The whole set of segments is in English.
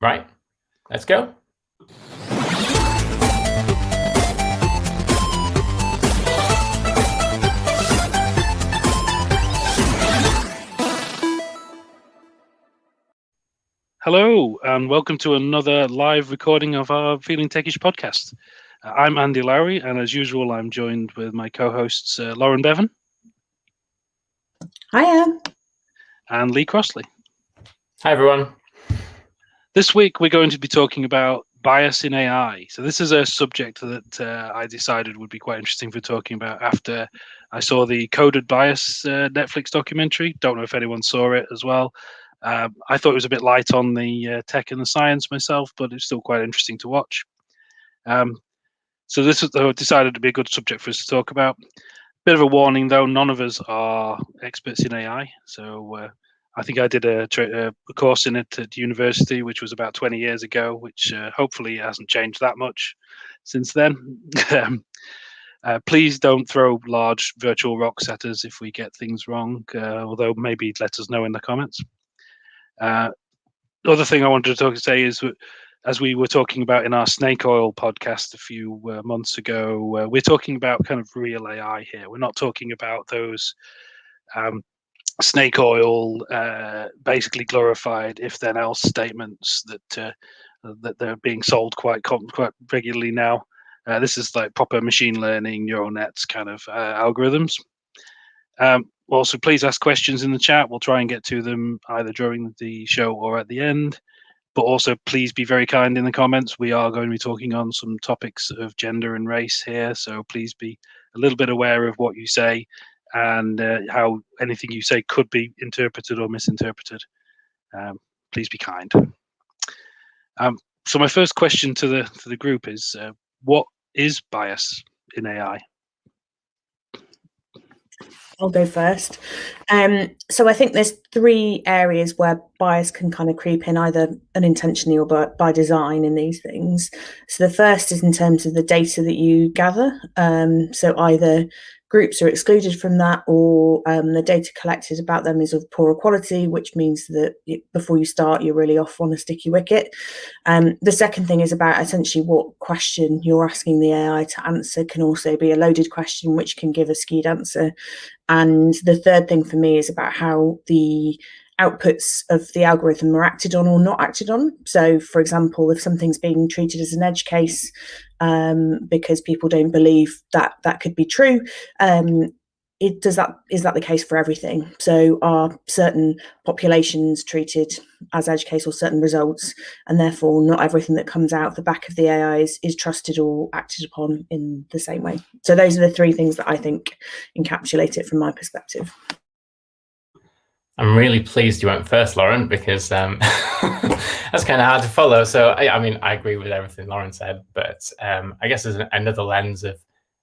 Right, let's go. Hello, and welcome to another live recording of our Feeling Techish podcast. I'm Andy Lowry, and as usual, I'm joined with my co-hosts Lauren Bevan. Hiya. And Lee Crossley. Hi, everyone. This week, we're going to be talking about bias in AI. So this is a subject that I decided would be quite interesting for talking about after I saw the Coded Bias Netflix documentary. Don't know if anyone saw it as well. I thought it was a bit light on the tech and the science myself, but it's still quite interesting to watch. So this was decided to be a good subject for us to talk about. Bit of a warning, though, none of us are experts in AI. So I think I did a course in it at university, which was about 20 years ago, which hopefully hasn't changed that much since then. Please don't throw large virtual rocks at us if we get things wrong, although maybe let us know in the comments. The other thing I wanted to say is, as we were talking about in our snake oil podcast a few months ago, we're talking about kind of real AI here. We're not talking about those snake oil, basically glorified if-then-else statements that they're being sold quite regularly now. This is like proper machine learning, neural nets kind of algorithms. Also, please ask questions in the chat. We'll try and get to them either during the show or at the end. But also, please be very kind in the comments. We are going to be talking on some topics of gender and race here, so please be a little bit aware of what you say and how anything you say could be interpreted or misinterpreted. Please be kind. So my first question to the group is, what is bias in AI? I'll go first. So I think there's three areas where bias can kind of creep in, either unintentionally or by design in these things. So the first is in terms of the data that you gather. So either groups are excluded from that, or the data collected about them is of poorer quality, which means that before you start, you're really off on a sticky wicket. The second thing is about essentially what question you're asking the AI to answer can also be a loaded question, which can give a skewed answer. And the third thing for me is about how the outputs of the algorithm are acted on or not acted on. So, for example, if something's being treated as an edge case because people don't believe that that could be true, is that the case for everything? So are certain populations treated as edge case or certain results, and therefore not everything that comes out of the back of the AI is trusted or acted upon in the same way? So those are the three things that I think encapsulate it from my perspective. I'm really pleased you went first, Lauren, because that's kind of hard to follow. So, I mean, I agree with everything Lauren said, but I guess there's another lens of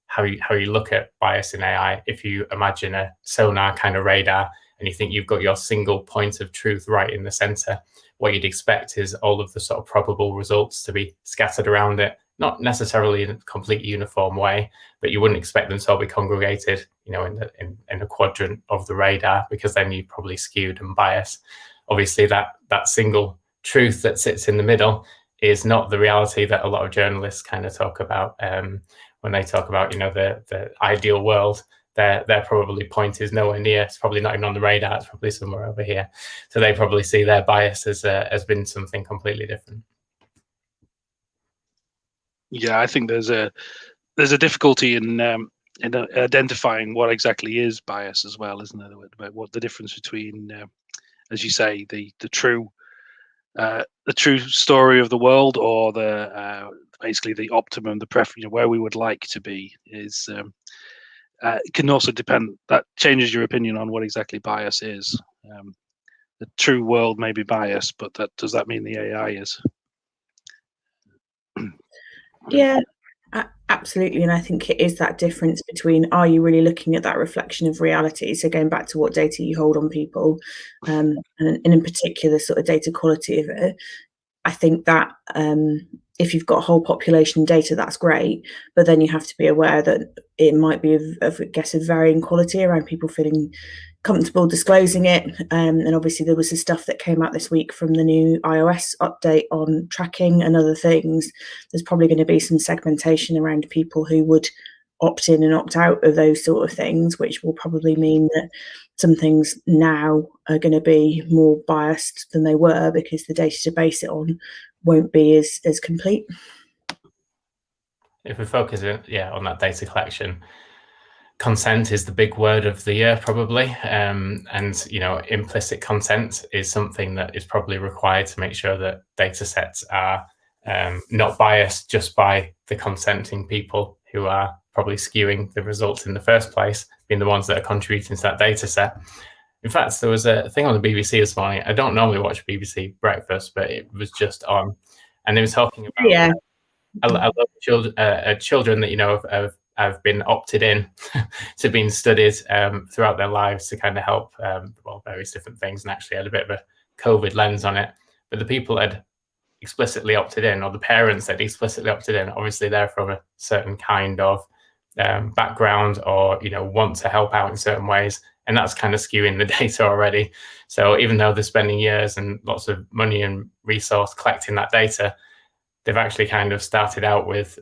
how you look at bias in AI. If you imagine a sonar kind of radar and you think you've got your single point of truth right in the center, what you'd expect is all of the sort of probable results to be scattered around it, not necessarily in a complete uniform way, but you wouldn't expect them to all be congregated, you know, in a quadrant of the radar, because then you'd probably skewed and biased. Obviously, that single truth that sits in the middle is not the reality that a lot of journalists kind of talk about when they talk about, you know, the ideal world. Their probably point is nowhere near. It's probably not even on the radar. It's probably somewhere over here. So they probably see their bias as been something completely different. Yeah, I think there's a difficulty in identifying what exactly is bias as well, isn't there? About what the difference between, as you say, the true story of the world, or the basically the optimum, the preference, you know, where we would like to be, is it can also depend. That changes your opinion on what exactly bias is. The true world may be biased, but does that mean the AI is? Yeah, absolutely. And I think it is that difference between, are you really looking at that reflection of reality? So going back to what data you hold on people, and in particular sort of data quality of it, I think that if you've got whole population data, that's great, but then you have to be aware that it might be of I guess, of varying quality around people feeling comfortable disclosing it. And obviously there was the stuff that came out this week from the new iOS update on tracking and other things. There's probably going to be some segmentation around people who would opt in and opt out of those sort of things, which will probably mean that some things now are going to be more biased than they were, because the data to base it on won't be as complete. If we focus on that data collection, consent is the big word of the year, probably. And, implicit consent is something that is probably required to make sure that data sets are not biased just by the consenting people who are probably skewing the results in the first place, being the ones that are contributing to that data set. In fact, there was a thing on the BBC this morning. I don't normally watch BBC Breakfast, but it was just on, and they were talking about a lot of children that have been opted in to being studied throughout their lives to kind of help various different things, and actually had a bit of a COVID lens on it. But the people that had explicitly opted in, or the parents that explicitly opted in, obviously they're from a certain kind of background, or want to help out in certain ways, and that's kind of skewing the data already. So even though they're spending years and lots of money and resource collecting that data, they've actually kind of started out with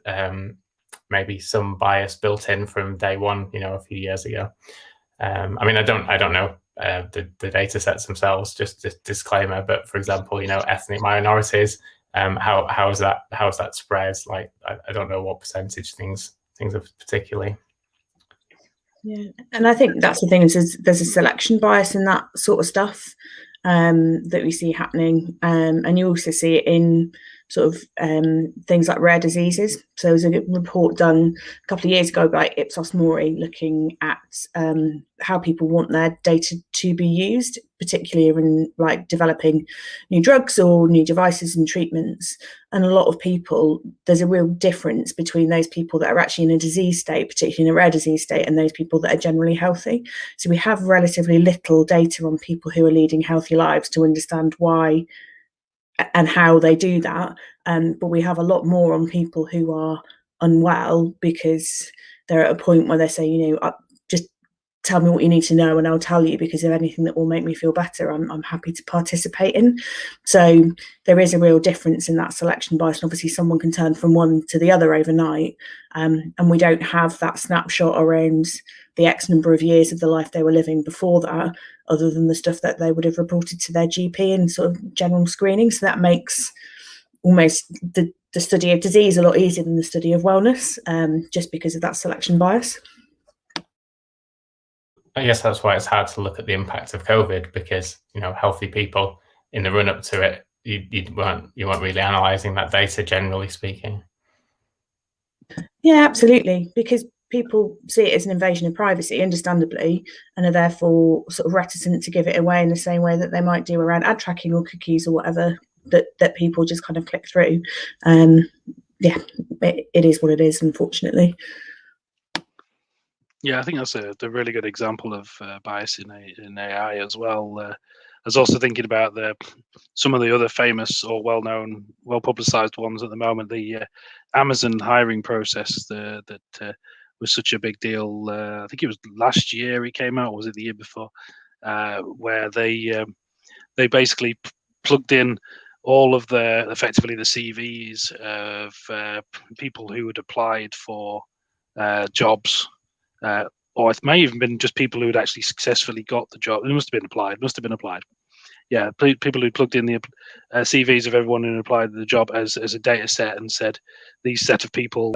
maybe some bias built in from day one, a few years ago. I don't know the data sets themselves, just a disclaimer, but for example, ethnic minorities, how's that spread? Like, I don't know what percentage things are particularly. Yeah, and I think that's the thing, is there's a selection bias in that sort of stuff that we see happening, and you also see it in sort of things like rare diseases. So there was a report done a couple of years ago by Ipsos Mori looking at how people want their data to be used, particularly in like developing new drugs or new devices and treatments. And a lot of people, there's a real difference between those people that are actually in a disease state, particularly in a rare disease state, and those people that are generally healthy. So we have relatively little data on people who are leading healthy lives to understand why and how they do that, but we have a lot more on people who are unwell, because they're at a point where they say, just tell me what you need to know and I'll tell you, because of anything that will make me feel better, I'm happy to participate in. So there is a real difference in that selection bias, and obviously someone can turn from one to the other overnight, and we don't have that snapshot around the X number of years of the life they were living before that, other than the stuff that they would have reported to their GP in sort of general screening. So that makes almost the study of disease a lot easier than the study of wellness, just because of that selection bias. I guess that's why it's hard to look at the impact of COVID, because healthy people in the run up to it, you weren't really analysing that data, generally speaking. Yeah, absolutely, because people see it as an invasion of privacy, understandably, and are therefore sort of reticent to give it away in the same way that they might do around ad tracking or cookies or whatever that people just kind of click through. Yeah, it is what it is, unfortunately. Yeah, I think that's a really good example of bias in AI as well. I was also thinking about some of the other famous or well-known, well-publicized ones at the moment. The Amazon hiring process that was such a big deal. I think it was last year it came out, or was it the year before? Where they basically plugged in all of effectively the CVs of people who had applied for jobs. Or it may even been just people who had actually successfully got the job. It must have been applied. Yeah, people who plugged in the CVs of everyone who applied to the job as a data set and said these set of people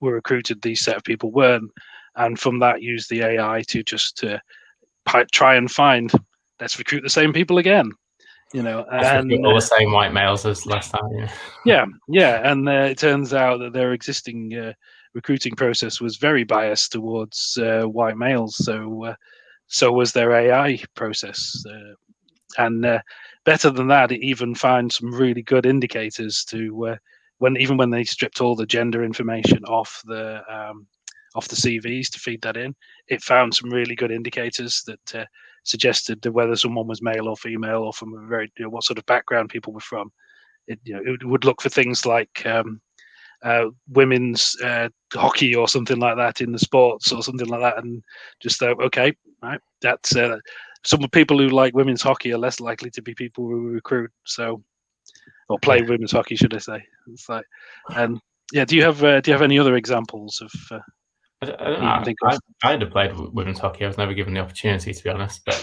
were recruited, these set of people weren't, and from that used the AI to just try and find, let's recruit the same people again. And all the same white males as last time. Yeah, and it turns out that their existing recruiting process was very biased towards white males. So was their AI process, and better than that, it even found some really good indicators to when they stripped all the gender information off the CVs to feed that in. It found some really good indicators that suggested that whether someone was male or female, or from a very what sort of background people were from. It would look for things like women's hockey or something like that in the sports or something like that, and just okay, right? That's some people who like women's hockey are less likely to be people who recruit, or play women's hockey, should I say? It's like, yeah. Do you have any other examples of? I don't know. I'd have played women's hockey. I was never given the opportunity, to be honest. But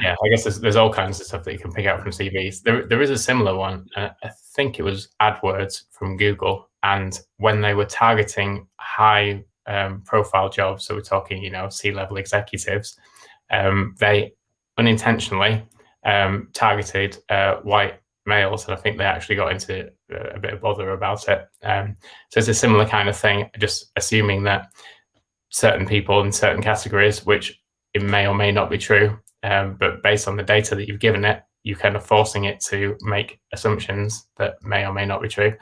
yeah, I guess there's all kinds of stuff that you can pick out from CVs. There is a similar one. I think it was AdWords from Google, and when they were targeting high profile jobs, so we're talking, C-level executives, they unintentionally targeted white males, and I think they actually got into a bit of bother about it. So it's a similar kind of thing, just assuming that certain people in certain categories, which it may or may not be true, but based on the data that you've given it, you're kind of forcing it to make assumptions that may or may not be true.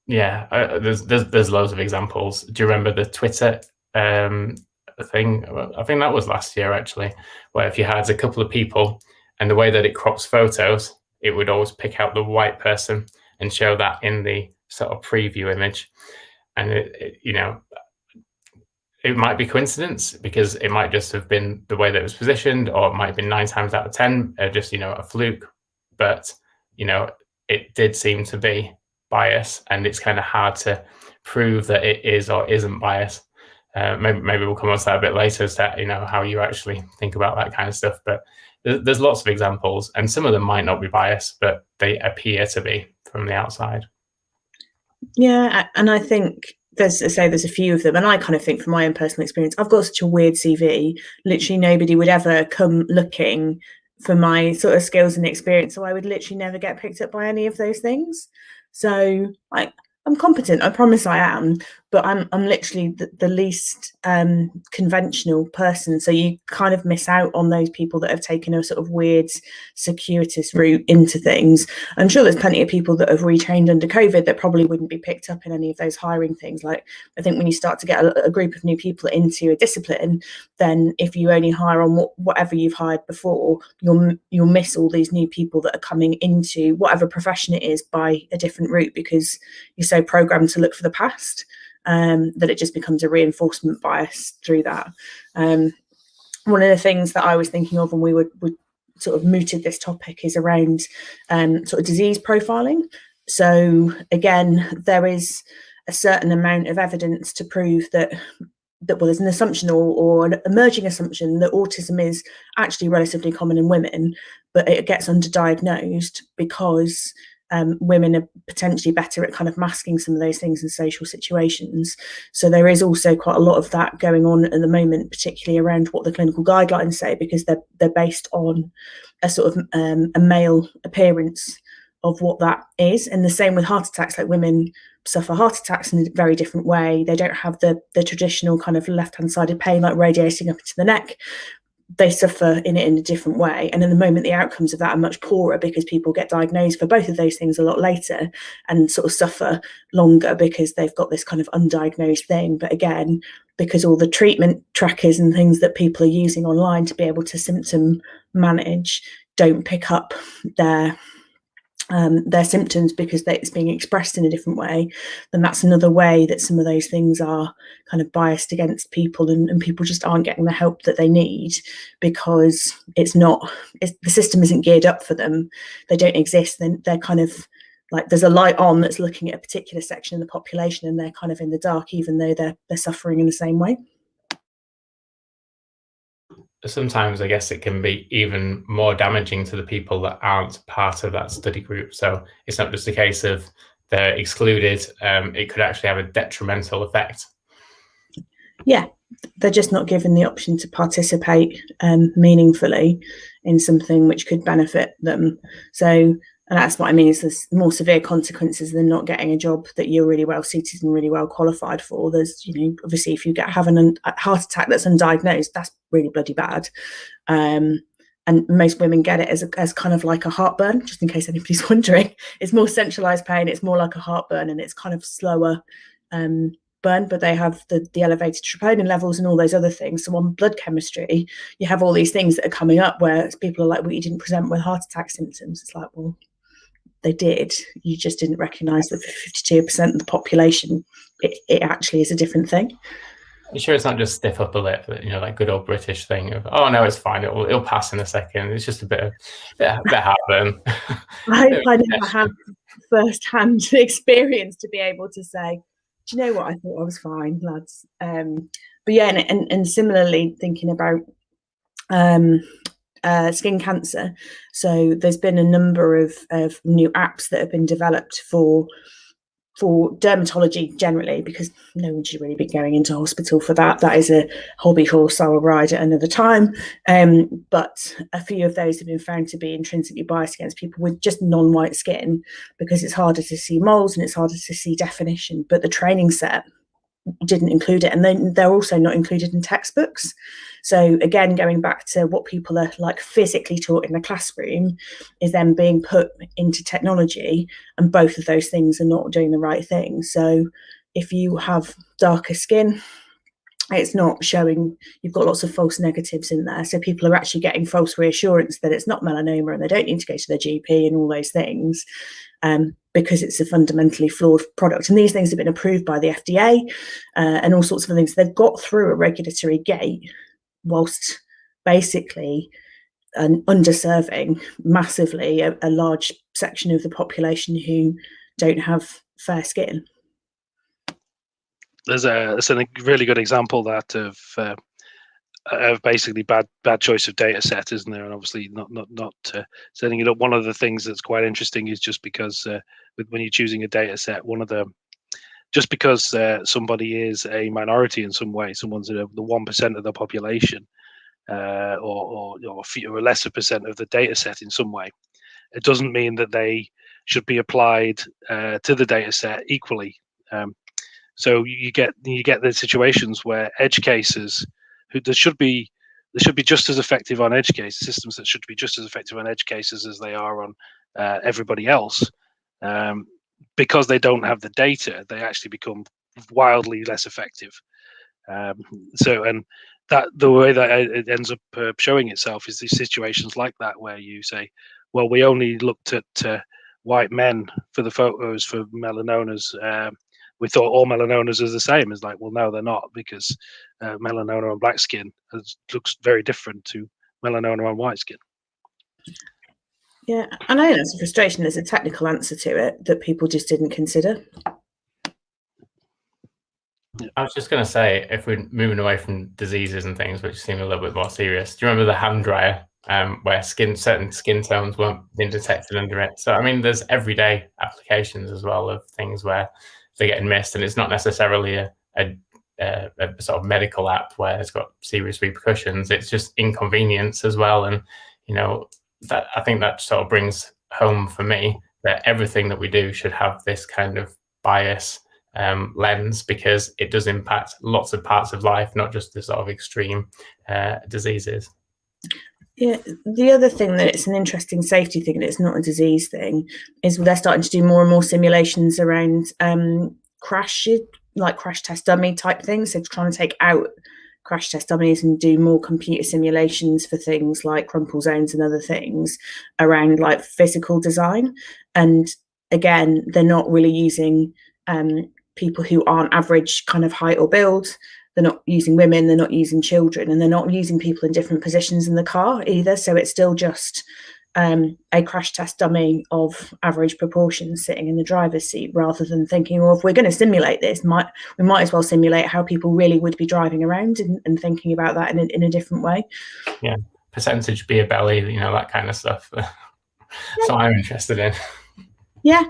There's loads of examples. Do you remember the Twitter thing? I think that was last year, actually, where if you had a couple of people and the way that it crops photos, it would always pick out the white person and show that in the sort of preview image. And it might be coincidence, because it might just have been the way that it was positioned, or it might have been 9 times out of 10 just a fluke. But it did seem to be bias, and it's kind of hard to prove that it is or isn't bias. Maybe we'll come on to that a bit later, as to how you actually think about that kind of stuff. But there's lots of examples, and some of them might not be biased, but they appear to be from the outside. Yeah, and I think there's a few of them, and I kind of think from my own personal experience, I've got such a weird CV. Literally nobody would ever come looking for my sort of skills and experience, so I would literally never get picked up by any of those things. So I'm competent, I promise I am, but I'm literally the least conventional person. So you kind of miss out on those people that have taken a sort of weird circuitous route into things. I'm sure there's plenty of people that have retrained under COVID that probably wouldn't be picked up in any of those hiring things. Like, I think when you start to get a group of new people into a discipline, then if you only hire on whatever you've hired before, you'll miss all these new people that are coming into whatever profession it is by a different route, because you're so programmed to look for the past that it just becomes a reinforcement bias through that. One of the things that I was thinking of when we would sort of mooted this topic is around sort of disease profiling. So again, there is a certain amount of evidence to prove that there's an assumption or an emerging assumption that autism is actually relatively common in women, but it gets underdiagnosed because women are potentially better at kind of masking some of those things in social situations. So there is also quite a lot of that going on at the moment, particularly around what the clinical guidelines say, because they're based on a sort of a male appearance of what that is. And the same with heart attacks. Like, women suffer heart attacks in a very different way. They don't have the traditional kind of left-hand sided pain like radiating up into the neck. They suffer in it in a different way. And in the moment, the outcomes of that are much poorer, because people get diagnosed for both of those things a lot later and sort of suffer longer because they've got this kind of undiagnosed thing. But again, because all the treatment trackers and things that people are using online to be able to symptom manage don't pick up their symptoms because it's being expressed in a different way, then that's another way that some of those things are kind of biased against people, and people just aren't getting the help that they need because the system isn't geared up for them. They don't exist. Then they're kind of like, there's a light on that's looking at a particular section of the population, and they're kind of in the dark, even though they're suffering in the same way. Sometimes I guess it can be even more damaging to the people that aren't part of that study group. So it's not just a case of they're excluded. It could actually have a detrimental effect. Yeah, they're just not given the option to participate meaningfully in something which could benefit them. So, and that's what I mean, is there's more severe consequences than not getting a job that you're really well suited and really well qualified for. There's, obviously, if you have a heart attack that's undiagnosed, that's really bloody bad. And most women get it as kind of like a heartburn, just in case anybody's wondering. It's more centralized pain, it's more like a heartburn, and it's kind of slower burn, but they have the elevated troponin levels and all those other things. So on blood chemistry, you have all these things that are coming up where people are like, well, you didn't present with heart attack symptoms. It's like, well, they did. You just didn't recognise that for 52% of the population, it actually is a different thing. You sure it's not just stiff upper lip, that good old British thing of, oh no, it's fine, it'll pass in a second. It's just a bit of heartburn. I never had first-hand experience to be able to say, do you know what, I thought I was fine, lads. But yeah, and similarly thinking about skin cancer. So there's been a number of new apps that have been developed for dermatology generally, because no one should really be going into hospital for that. That is a hobby horse I will ride at another time. But a few of those have been found to be intrinsically biased against people with just non-white skin, because it's harder to see moles and it's harder to see definition. But the training set didn't include it, and then they're also not included in textbooks. So again, going back to what people are like physically taught in the classroom is then being put into technology, and both of those things are not doing the right thing. So if you have darker skin, it's not showing, you've got lots of false negatives in there. So people are actually getting false reassurance that it's not melanoma and they don't need to go to their GP and all those things, because it's a fundamentally flawed product. And these things have been approved by the FDA and all sorts of things. They've got through a regulatory gate whilst basically underserving massively a large section of the population who don't have fair skin. There's a really good example that of basically bad choice of data set, isn't there? And obviously not setting it up. One of the things that's quite interesting is just because when you're choosing a data set, just because somebody is a minority in some way, someone's the 1% of the population, or a lesser percent of the data set in some way, it doesn't mean that they should be applied to the data set equally. So you get the situations where edge cases, there should be just as effective on edge cases, systems that should be just as effective on edge cases as they are on everybody else. Because they don't have the data, they actually become wildly less effective. And that the way that it ends up showing itself is these situations like that, where you say, well, we only looked at white men for the photos for melanomas. We thought all melanomas are the same. It's like, well, no, they're not, because melanoma on black skin looks very different to melanoma on white skin. Yeah, I know that's a frustration. There's a technical answer to it that people just didn't consider. I was just going to say, if we're moving away from diseases and things which seem a little bit more serious, do you remember the hand dryer where certain skin tones weren't being detected under it? So, I mean, there's everyday applications as well of things where they're getting missed, and it's not necessarily a sort of medical app where it's got serious repercussions. It's just inconvenience as well. And, that I think that sort of brings home for me that everything that we do should have this kind of bias lens, because it does impact lots of parts of life, not just the sort of extreme diseases. Yeah, the other thing that it's an interesting safety thing, and it's not a disease thing, is they're starting to do more and more simulations around crash test dummy type things. So trying to take out crash test dummies and do more computer simulations for things like crumple zones and other things around like physical design. And again, they're not really using people who aren't average kind of height or build. They're not using women, they're not using children, and they're not using people in different positions in the car either. So it's still just a crash test dummy of average proportions sitting in the driver's seat, rather than thinking, well, if we're going to simulate this, we might as well simulate how people really would be driving around, and thinking about that in a different way. Yeah, percentage beer belly, that kind of stuff. So I'm interested in. Yeah.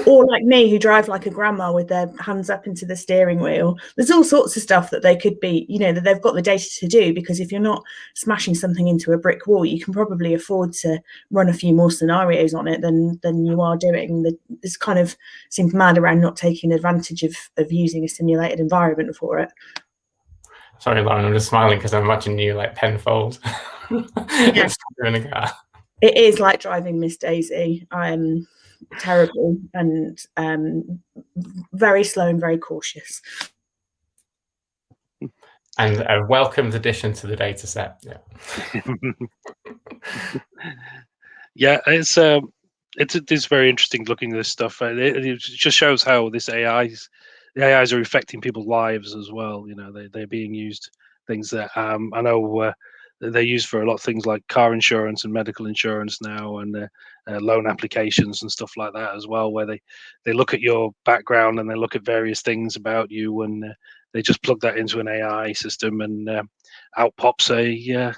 Or like me, who drive like a grandma with their hands up into the steering wheel. There's all sorts of stuff that they could be, that they've got the data to do, because if you're not smashing something into a brick wall, you can probably afford to run a few more scenarios on it than you are doing. This kind of seems mad around not taking advantage of using a simulated environment for it. Sorry, Lauren, I'm just smiling because I'm watching you like penfold. Yeah. In a car. It is like driving Miss Daisy. Terrible and very slow and very cautious. And a welcomed addition to the data set. Yeah, it's very interesting looking at this stuff. It just shows how this AI the AIs are affecting people's lives as well. You know, they're being used things that I know they're used for a lot of things like car insurance and medical insurance now, and loan applications and stuff like that as well, where they look at your background and they look at various things about you, and they just plug that into an AI system, and out pops a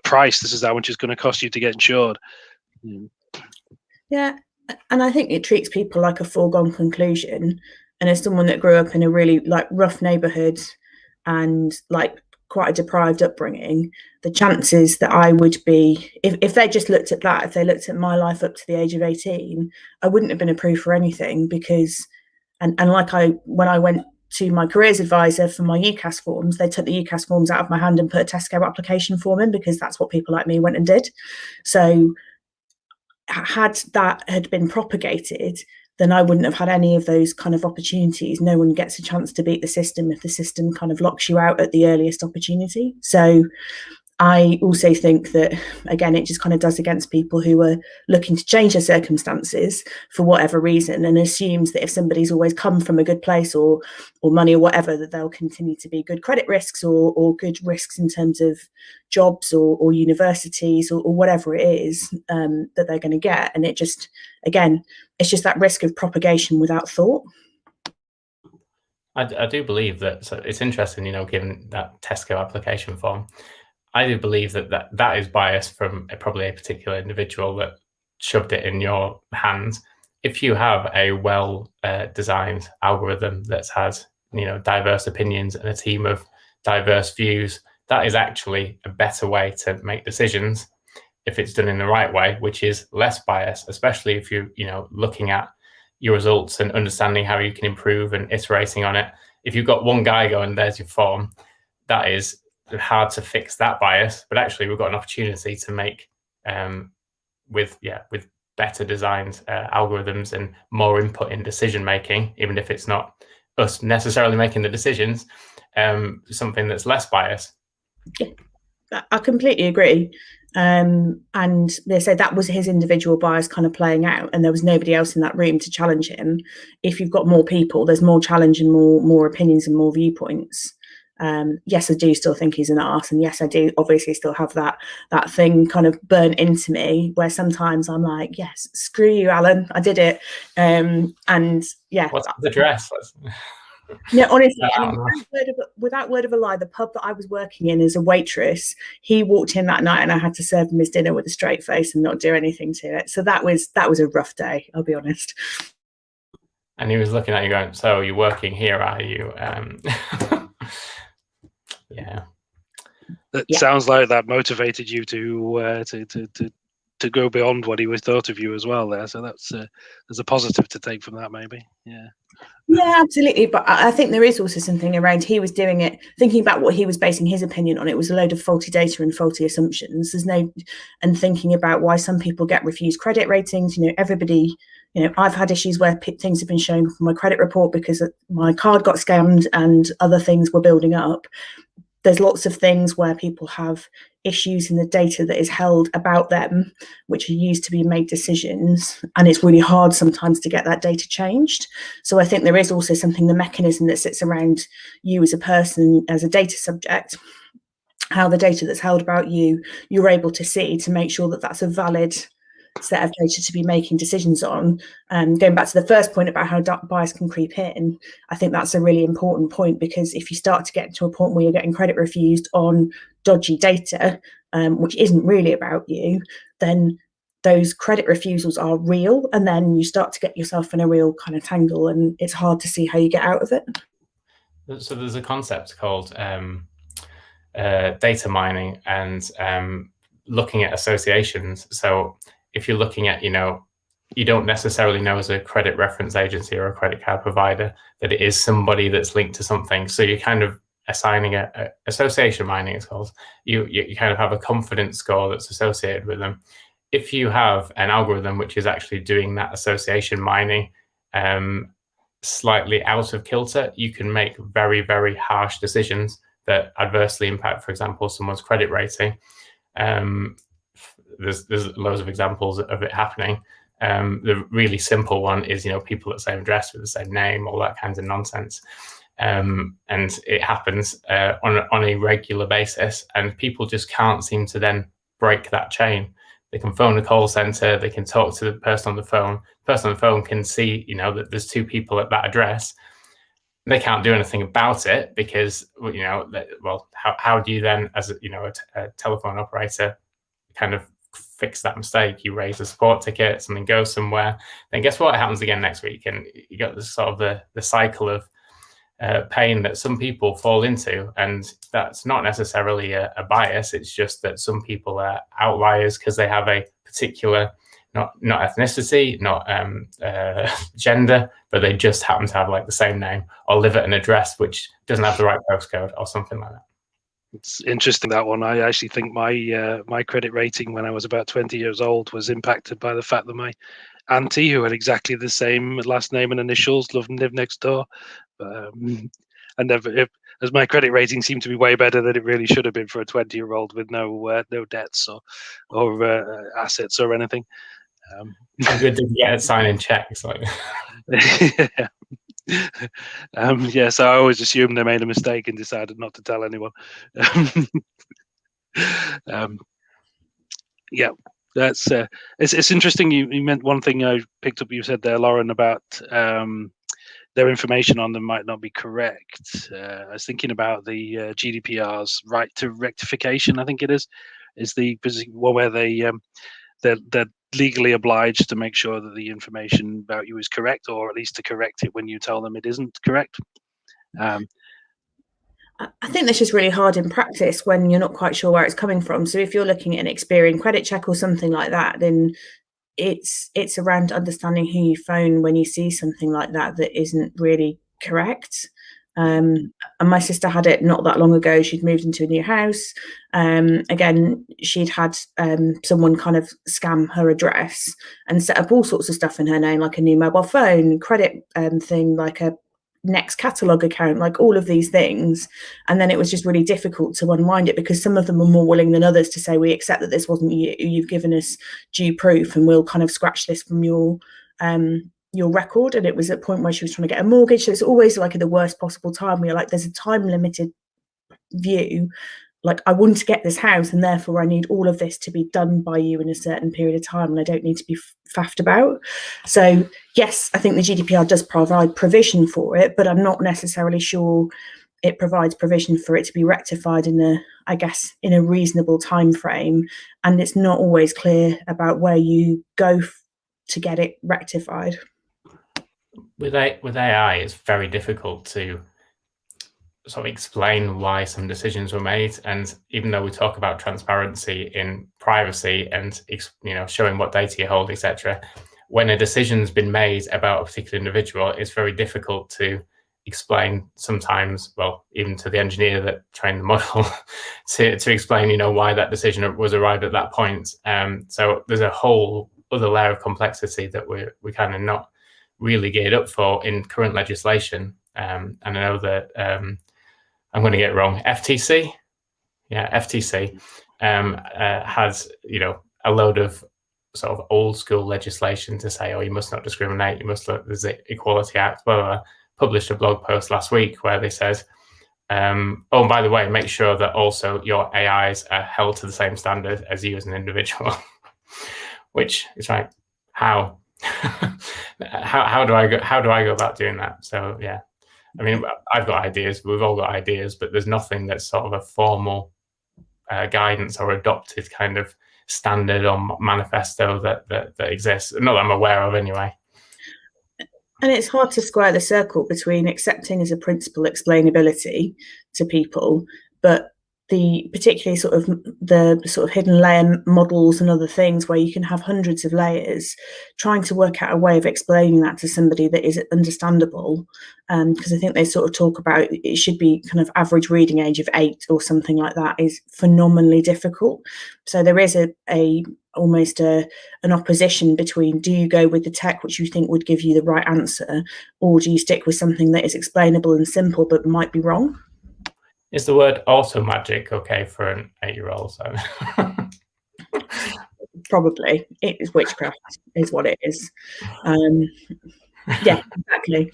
price. This is how much it's going to cost you to get insured. Yeah, and I think it treats people like a foregone conclusion. And as someone that grew up in a really like rough neighborhood and like quite a deprived upbringing, the chances that I would be, if they just looked at that, if they looked at my life up to the age of 18, I wouldn't have been approved for anything because, and like when I went to my careers advisor for my UCAS forms, they took the UCAS forms out of my hand and put a Tesco application form in because that's what people like me went and did. So had that had been propagated, then I wouldn't have had any of those kind of opportunities. No one gets a chance to beat the system if the system kind of locks you out at the earliest opportunity. So I also think that, again, it just kind of does against people who are looking to change their circumstances for whatever reason, and assumes that if somebody's always come from a good place or money or whatever, that they'll continue to be good credit risks or good risks in terms of jobs or universities or whatever it is that they're going to get. And it just, again, it's just that risk of propagation without thought. I do believe that, so it's interesting, you know, given that Tesco application form, I do believe that is biased from probably a particular individual that shoved it in your hands. If you have a well designed algorithm that has, you know, diverse opinions and a team of diverse views, that is actually a better way to make decisions if it's done in the right way, which is less biased, especially if you know, looking at your results and understanding how you can improve and iterating on it. If you've got one guy going, there's your form, that is hard to fix that bias, but actually we've got an opportunity to make with better designed algorithms and more input in decision making, even if it's not us necessarily making the decisions, something that's less biased. Yeah, I completely agree. And they say that was his individual bias kind of playing out, and there was nobody else in that room to challenge him. If you've got more people, there's more challenge and more opinions and more viewpoints. Yes, I do still think he's an arse, and yes, I do obviously still have that thing kind of burnt into me where sometimes I'm like, yes, screw you, Alan, I did it. And yeah, what's the dress? No, honestly, and without word of a lie, the pub that I was working in as a waitress, he walked in that night and I had to serve him his dinner with a straight face and not do anything to it. So that was a rough day, I'll be honest. And he was looking at you going, so you're working here, are you? Yeah. That sounds like that motivated you to go beyond what he was thought of you as well there. So that's there's a positive to take from that, maybe. Yeah, absolutely. But I think there is also something around he was doing it, thinking about what he was basing his opinion on. It was a load of faulty data and faulty assumptions. And thinking about why some people get refused credit ratings. You know, everybody, you know, I've had issues where things have been shown from my credit report because my card got scammed and other things were building up. There's lots of things where people have issues in the data that is held about them, which are used to be made decisions. And it's really hard sometimes to get that data changed. So I think there is also something, the mechanism that sits around you as a person, as a data subject, how the data that's held about you, you're able to see to make sure that that's a valid set of data to be making decisions on. Going back to the first point about how bias can creep in, I think that's a really important point, because if you start to get to a point where you're getting credit refused on dodgy data, which isn't really about you, then those credit refusals are real, and then you start to get yourself in a real kind of tangle, and it's hard to see how you get out of it. So there's a concept called data mining and looking at associations. So if you're looking at, you know, you don't necessarily know as a credit reference agency or a credit card provider that it is somebody that's linked to something. So you're kind of assigning a association mining, it's called. You kind of have a confidence score that's associated with them. If you have an algorithm which is actually doing that association mining slightly out of kilter, you can make very, very harsh decisions that adversely impact, for example, someone's credit rating. There's loads of examples of it happening. The really simple one is, people at the same address with the same name, all that kinds of nonsense. And it happens on a regular basis, and people just can't seem to then break that chain. They can phone a call center, they can talk to the person on the phone. The person on the phone can see, that there's two people at that address. They can't do anything about it because, how do you then, as a telephone operator, kind of fix that mistake? You raise a support ticket, something goes somewhere, then guess what? It happens again next week, and you got this sort of the cycle of pain that some people fall into, and that's not necessarily a bias. It's just that some people are outliers because they have a particular not ethnicity, not gender, but they just happen to have like the same name or live at an address which doesn't have the right postcode or something like that. It's interesting, that one. I actually think my credit rating when I was about 20 years old was impacted by the fact that my auntie, who had exactly the same last name and initials, lived next door. As my credit rating seemed to be way better than it really should have been for a 20-year-old with no debts or assets or anything. Good to get a sign-in check. It's like so I always assumed they made a mistake and decided not to tell anyone. That's it's interesting. You meant one thing I picked up. You said there, Lauren, about their information on them might not be correct. I was thinking about the GDPR's right to rectification. I think it is the one where they're legally obliged to make sure that the information about you is correct, or at least to correct it when you tell them it isn't correct. I think this is really hard in practice when you're not quite sure where it's coming from. So if you're looking at an Experian credit check or something like that, then it's around understanding who you phone when you see something like that isn't really correct. And my sister had it not that long ago. She'd moved into a new house. Again, she'd had someone kind of scam her address and set up all sorts of stuff in her name, like a new mobile phone, credit thing, like a Next catalog account, like all of these things. And then it was just really difficult to unwind it because some of them were more willing than others to say, we accept that this wasn't you, you've given us due proof, and we'll kind of scratch this from your record. And it was at a point where she was trying to get a mortgage, so it's always like at the worst possible time where you're like, there's a time limited view, like I want to get this house and therefore I need all of this to be done by you in a certain period of time, and I don't need to be faffed about. So yes, I think the GDPR does provide provision for it, but I'm not necessarily sure it provides provision for it to be rectified in a reasonable time frame, and it's not always clear about where you go to get it rectified. With AI, it's very difficult to sort of explain why some decisions were made. And even though we talk about transparency in privacy and showing what data you hold, etc., when a decision's been made about a particular individual, it's very difficult to explain sometimes, well, even to the engineer that trained the model, to explain, why that decision was arrived at that point. So there's a whole other layer of complexity that we're kind of not really geared up for in current legislation. And I know that I'm going to get it wrong. FTC has a load of sort of old school legislation to say, oh, you must not discriminate, you must look, there's the Equality Act, blah, blah, blah. Published a blog post last week where they said, oh, by the way, make sure that also your AIs are held to the same standard as you as an individual. Which is like, how? how do I go about doing that? So yeah, I mean, I've got ideas, we've all got ideas, but there's nothing that's sort of a formal guidance or adopted kind of standard or manifesto that exists. Not that I'm aware of anyway. And it's hard to square the circle between accepting as a principle explainability to people, but the particularly sort of hidden layer models and other things where you can have hundreds of layers, trying to work out a way of explaining that to somebody that is understandable. Because I think they sort of talk about it should be kind of average reading age of 8 or something like that, is phenomenally difficult. So there is almost an opposition between, do you go with the tech which you think would give you the right answer, or do you stick with something that is explainable and simple but might be wrong? Is the word auto magic okay for an 8-year-old? So probably it is witchcraft, is what it is. Yeah, exactly.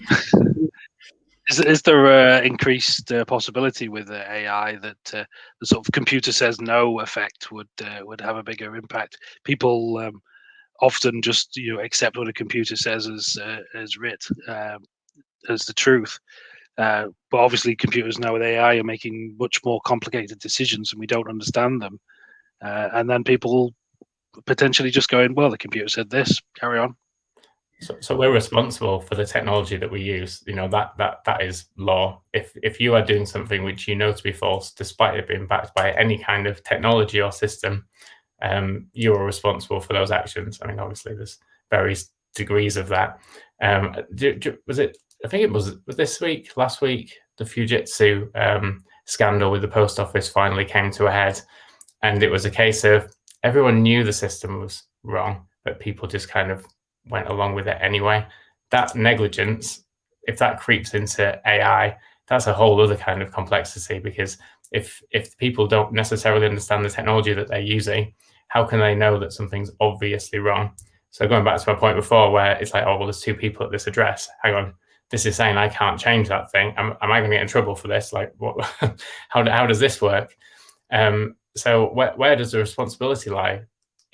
Is there increased possibility with AI that the sort of computer says no effect would have a bigger impact? People often just accept what a computer says as writ, as the truth. But obviously, computers now with AI are making much more complicated decisions, and we don't understand them. And then people potentially just going, "Well, the computer said this. Carry on." So we're responsible for the technology that we use. That is law. If you are doing something which you know to be false, despite it being backed by any kind of technology or system, you are responsible for those actions. I mean, obviously, there's various degrees of that. Was it? I think it was this week, last week, the Fujitsu scandal with the post office finally came to a head, and it was a case of everyone knew the system was wrong, but people just kind of went along with it anyway. That negligence, if that creeps into AI, that's a whole other kind of complexity, because if people don't necessarily understand the technology that they're using, how can they know that something's obviously wrong? So going back to my point before, where it's like, oh, well, there's 2 people at this address. Hang on, this is saying I can't change that thing. Am I going to get in trouble for this? Like, what? how does this work? So where does the responsibility lie?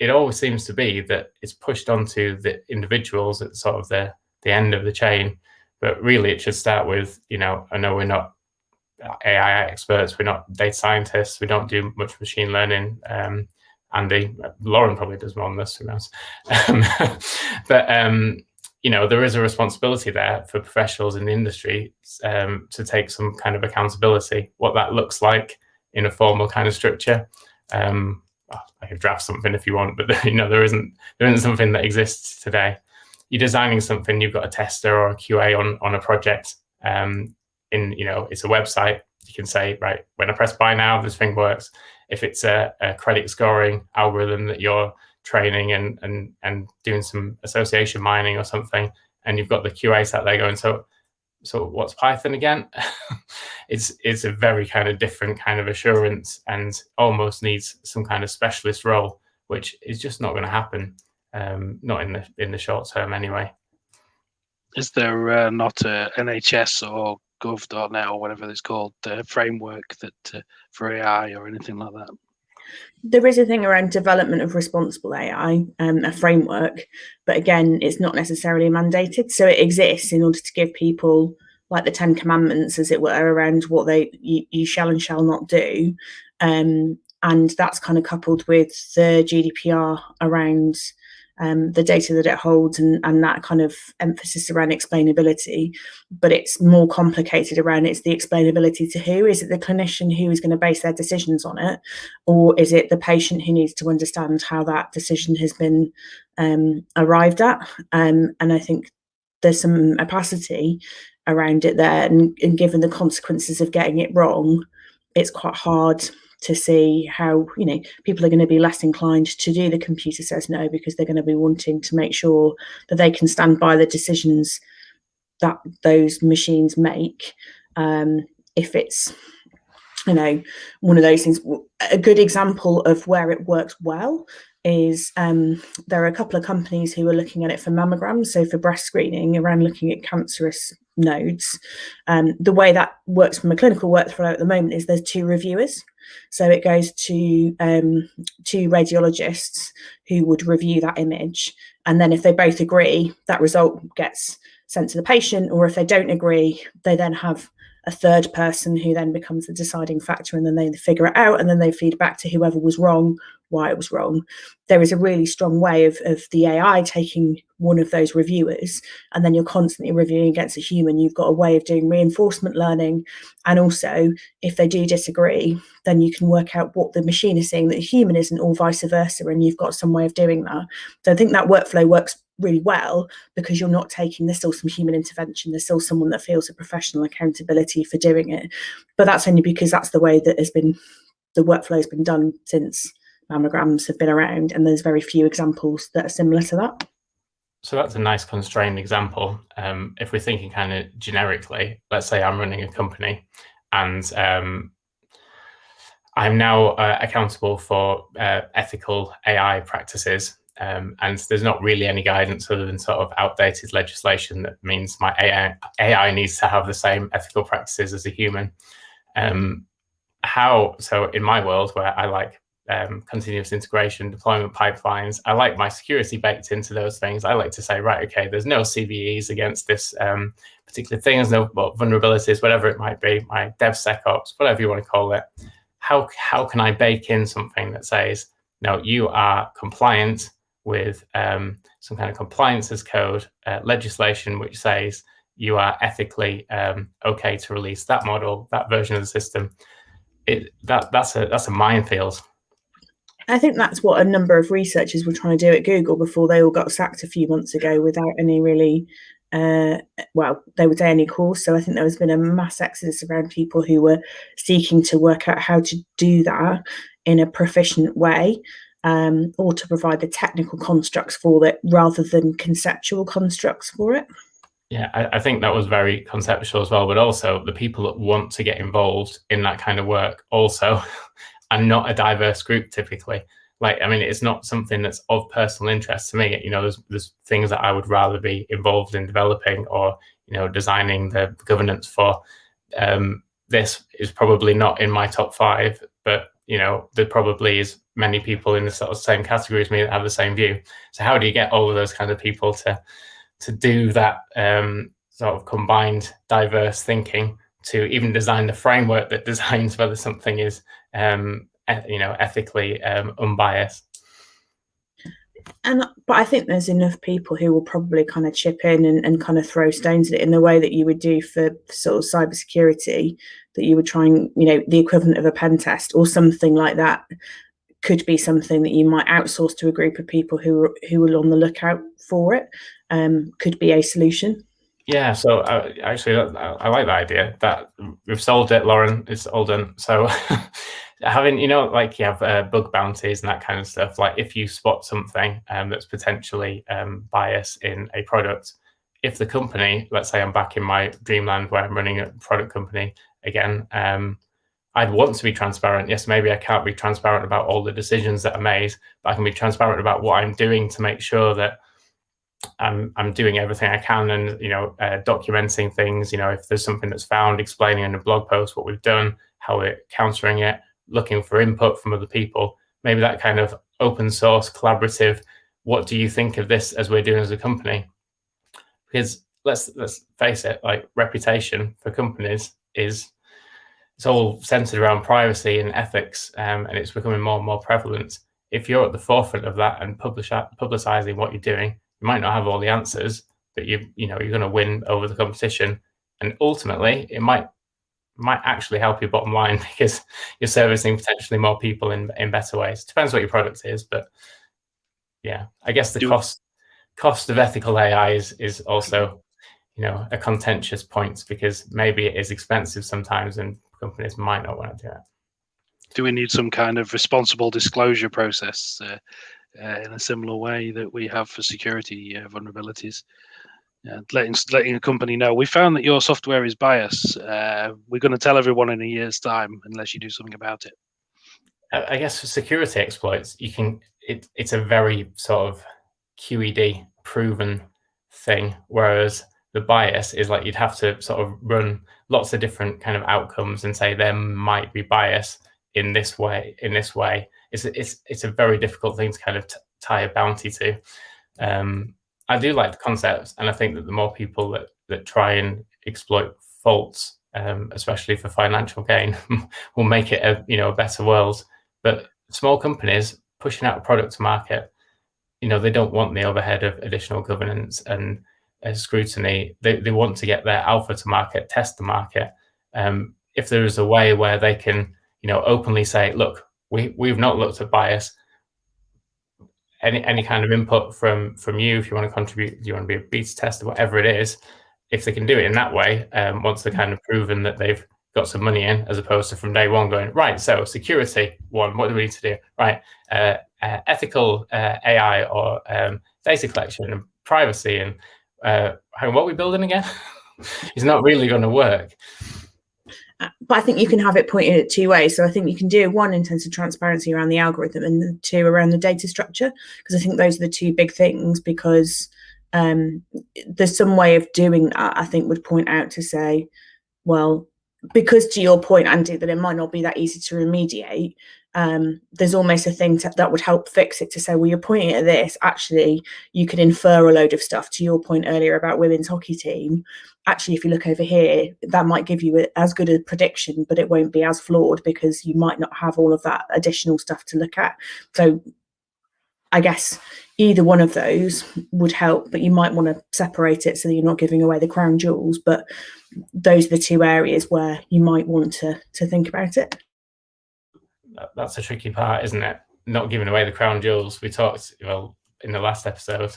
It always seems to be that it's pushed onto the individuals at sort of the end of the chain, but really it should start with, I know we're not AI experts, we're not data scientists, we don't do much machine learning. Andy, Lauren probably does more on this, who knows? But there is a responsibility there for professionals in the industry to take some kind of accountability. What that looks like in a formal kind of structure. I could draft something if you want, but there isn't something that exists today. You're designing something, you've got a tester or a QA on a project. It's a website. You can say, right, when I press buy now, this thing works. If it's a credit scoring algorithm that you're training and doing some association mining or something, and you've got the QA sat there going, so what's Python again? It's a very kind of different kind of assurance, and almost needs some kind of specialist role, which is just not going to happen, not in the short term anyway. Is there not a NHS or gov.net or whatever it's called, framework that for AI or anything like that? There is a thing around development of responsible AI, a framework, but again, it's not necessarily mandated. So it exists in order to give people, like the 10 commandments, as it were, around what you shall and shall not do. And that's kind of coupled with the GDPR around the data that it holds and that kind of emphasis around explainability. But it's more complicated around it's the explainability to who. Is it the clinician who is going to base their decisions on it, or is it the patient who needs to understand how that decision has been arrived at? And I think there's some opacity around it there, and given the consequences of getting it wrong, it's quite hard to see how people are going to be less inclined to do the computer says no, because they're going to be wanting to make sure that they can stand by the decisions that those machines make. If it's one of those things, a good example of where it works well is there are a couple of companies who are looking at it for mammograms, so for breast screening, around looking at cancerous nodes. The way that works from a clinical workflow at the moment is there's 2 reviewers. So it goes to 2 radiologists who would review that image. And then if they both agree, that result gets sent to the patient, or if they don't agree, they then have a third person who then becomes the deciding factor, and then they figure it out, and then they feed back to whoever was wrong why it was wrong. There is a really strong way of the AI taking one of those reviewers, and then you're constantly reviewing against a human. You've got a way of doing reinforcement learning, and also if they do disagree, then you can work out what the machine is seeing that a human isn't, or vice versa, and you've got some way of doing that. So I think that workflow works really well, because you're not taking, there's still some human intervention, there's still someone that feels a professional accountability for doing it, but that's only because that's the way that the workflow has been done since mammograms have been around, and there's very few examples that are similar to that. So that's a nice constrained example. If we're thinking kind of generically, let's say I'm running a company and I'm now accountable for ethical AI practices. And there's not really any guidance other than sort of outdated legislation that means my AI needs to have the same ethical practices as a human. So in my world, where I like continuous integration, deployment pipelines, I like my security baked into those things. I like to say, right, okay, there's no CVEs against this particular thing, there's no vulnerabilities, whatever it might be, my DevSecOps, whatever you want to call it. How can I bake in something that says, no, you are compliant with some kind of compliance as code legislation, which says you are ethically okay to release that model, that version of the system. That's a minefield. I think that's what a number of researchers were trying to do at Google before they all got sacked a few months ago without any really, they would say any cause. So I think there has been a mass exodus around people who were seeking to work out how to do that in a proficient way, or to provide the technical constructs for it rather than conceptual constructs for it. Yeah, I think that was very conceptual as well, but also the people that want to get involved in that kind of work also are not a diverse group typically. Like, I mean, it's not something that's of personal interest to me. You know, there's things that I would rather be involved in developing or, you know, designing the governance for. This is probably not in my top 5, but, you know, there probably is many people in the sort of same category as me that have the same view. So how do you get all of those kind of people to do that sort of combined diverse thinking to even design the framework that designs whether something is ethically unbiased? But I think there's enough people who will probably kind of chip in and kind of throw stones at it in the way that you would do for sort of cybersecurity, that you would try and, you know, the equivalent of a pen test or something like that could be something that you might outsource to a group of people who are on the lookout for it. Could be a solution. Yeah, so actually, I like that idea. That we've solved it, Lauren. It's all done. So having, you know, like you have bug bounties and that kind of stuff. Like if you spot something that's potentially bias in a product, if the company, let's say I'm back in my dreamland where I'm running a product company again, I'd want to be transparent. Yes, maybe I can't be transparent about all the decisions that are made, but I can be transparent about what I'm doing to make sure that I'm doing everything I can, and, you know, documenting things. You know, if there's something that's found, explaining in a blog post what we've done, how we're countering it, looking for input from other people. Maybe that kind of open source, collaborative. What do you think of this as we're doing as a company? Because let's face it, like reputation for companies it's all centered around privacy and ethics, and it's becoming more and more prevalent. If you're at the forefront of that and publicizing what you're doing, you might not have all the answers, but you're going to win over the competition, and ultimately it might actually help your bottom line because you're servicing potentially more people in better ways. Depends what your product is, but yeah, I guess the cost of ethical AI is also, you know, a contentious point because maybe it is expensive sometimes and companies might not want to do it. Do we need some kind of responsible disclosure process in a similar way that we have for security vulnerabilities? Letting a company know, we found that your software is biased. We're going to tell everyone in a year's time unless you do something about it. I guess for security exploits, it's a very sort of QED proven thing, whereas the bias is like you'd have to sort of run lots of different kind of outcomes and say there might be bias in this way. It's a very difficult thing to kind of tie a bounty to. I do like the concept, and I think that the more people that try and exploit faults, especially for financial gain, will make it a better world. But small companies pushing out a product to market, you know, they don't want the overhead of additional governance and scrutiny. They want to get their alpha to market, test the market. If there is a way where they can, you know, openly say, look, we've not looked at bias. Any kind of input from you, if you want to contribute, do you want to be a beta tester, whatever it is, if they can do it in that way, once they're kind of proven that they've got some money in, as opposed to from day one going, right, so security one, what do we need to do? Right, ethical AI or data collection and privacy and what are we building again? It's not really going to work. But I think you can have it pointed at two ways. So I think you can do one in terms of transparency around the algorithm, and two around the data structure, because I think those are the two big things. Because there's some way of doing that, I think, would point out to say, well, because to your point, Andy, that it might not be that easy to remediate, there's almost a thing that would help fix it, to say, well, you're pointing at this, actually you could infer a load of stuff. To your point earlier about women's hockey team, actually if you look over here, that might give you as good a prediction, but it won't be as flawed because you might not have all of that additional stuff to look at. So I guess either one of those would help, but you might want to separate it so that you're not giving away the crown jewels. But those are the two areas where you might want to think about it. That's a tricky part, isn't it? Not giving away the crown jewels. We talked, well, in the last episode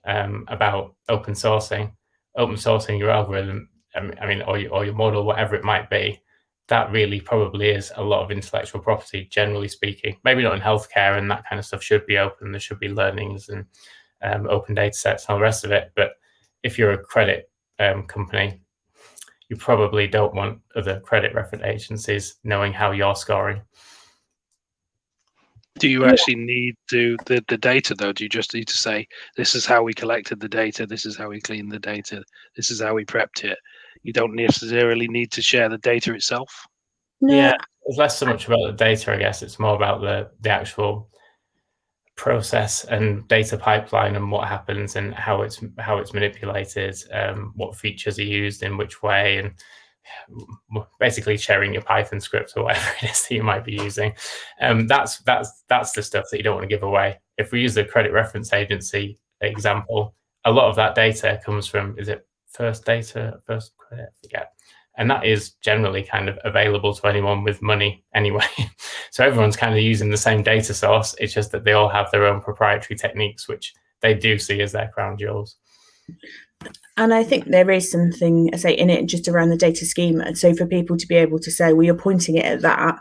about open sourcing your algorithm. I mean, or your model, whatever it might be. That really probably is a lot of intellectual property, generally speaking. Maybe not in healthcare, and that kind of stuff should be open. There should be learnings and open data sets and all the rest of it. But if you're a credit company, you probably don't want other credit reference agencies knowing how you're scoring. Do you actually need the data, though? Do you just need to say, this is how we collected the data, this is how we cleaned the data, this is how we prepped it? You don't necessarily need to share the data itself? No. Yeah, it's less so much about the data, I guess. It's more about the actual process and data pipeline and what happens and how it's manipulated, what features are used in which way, and basically sharing your Python script or whatever it is that you might be using. That's the stuff that you don't want to give away. If we use the credit reference agency example, a lot of that data comes from, is it First Credit? I forget. And that is generally kind of available to anyone with money anyway. So everyone's kind of using the same data source. It's just that they all have their own proprietary techniques, which they do see as their crown jewels. And I think there is something, I say, in it just around the data schema. So for people to be able to say, well, you're pointing it at that,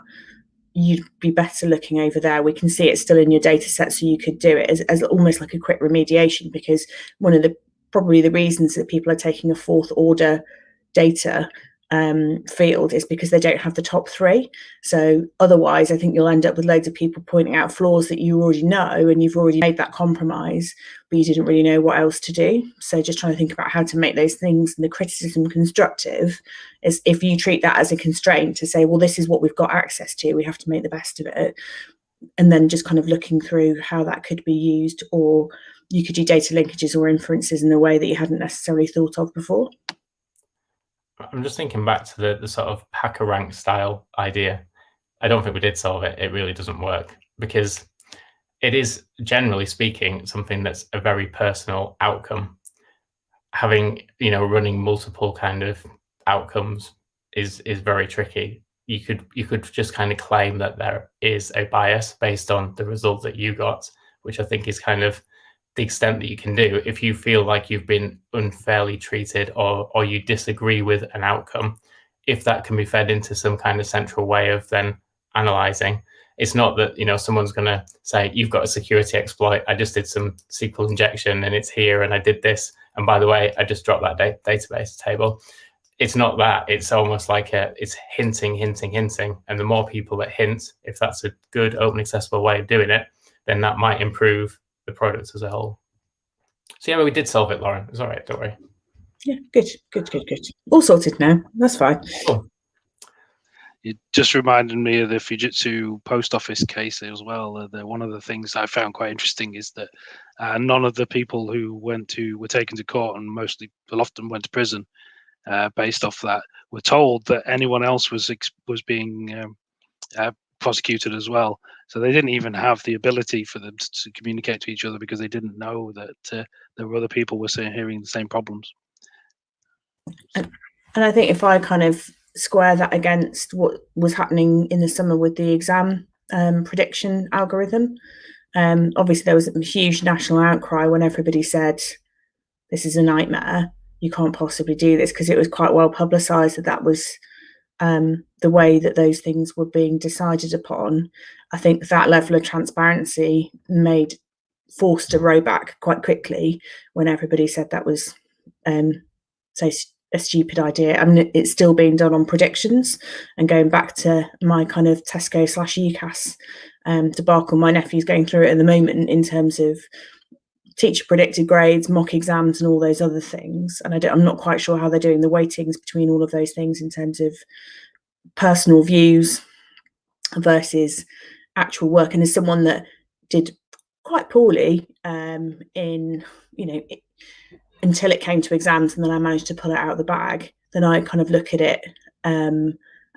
you'd be better looking over there. We can see it still in your data set, so you could do it as almost like a quick remediation, because one of the probably the reasons that people are taking a fourth order data field is because they don't have the top three. So otherwise, I think you'll end up with loads of people pointing out flaws that you already know, and you've already made that compromise, but you didn't really know what else to do. So just trying to think about how to make those things and the criticism constructive is, if you treat that as a constraint to say, well, this is what we've got access to, we have to make the best of it. And then just kind of looking through how that could be used, or you could do data linkages or inferences in a way that you hadn't necessarily thought of before. I'm just thinking back to the sort of hacker rank style idea. I don't think we did solve it. It really doesn't work, because it is, generally speaking, something that's a very personal outcome. Having, running multiple kind of outcomes is very tricky. You could just kind of claim that there is a bias based on the result that you got, which I think is kind of the extent that you can do. If you feel like you've been unfairly treated, or you disagree with an outcome, if that can be fed into some kind of central way of then analyzing, it's not that someone's going to say, you've got a security exploit, I just did some SQL injection and it's here, and I did this, and by the way, I just dropped that database table. It's not that. It's almost like it's hinting, and the more people that hint, if that's a good open accessible way of doing it, then that might improve the product as a whole. So yeah, we did solve it, Lauren. It's all right, don't worry. Yeah, good. All sorted now. That's fine. Cool. It just reminded me of the Fujitsu post office case as well. One of the things I found quite interesting is that none of the people who were taken to court, and often went to prison based off that, were told that anyone else was being prosecuted as well. So they didn't even have the ability for them to communicate to each other, because they didn't know that there were other people were hearing the same problems. And I think if I kind of square that against what was happening in the summer with the exam prediction algorithm, obviously there was a huge national outcry when everybody said, this is a nightmare, you can't possibly do this, because it was quite well publicised that was the way that those things were being decided upon. I think that level of transparency forced a row back quite quickly when everybody said that was a stupid idea. I mean, it's still being done on predictions, and going back to my kind of Tesco/UCAS debacle, my nephew's going through it at the moment in terms of teacher predicted grades, mock exams, and all those other things. And I'm not quite sure how they're doing the weightings between all of those things in terms of personal views versus actual work. And as someone that did quite poorly in, until it came to exams, and then I managed to pull it out of the bag, then I kind of look at it and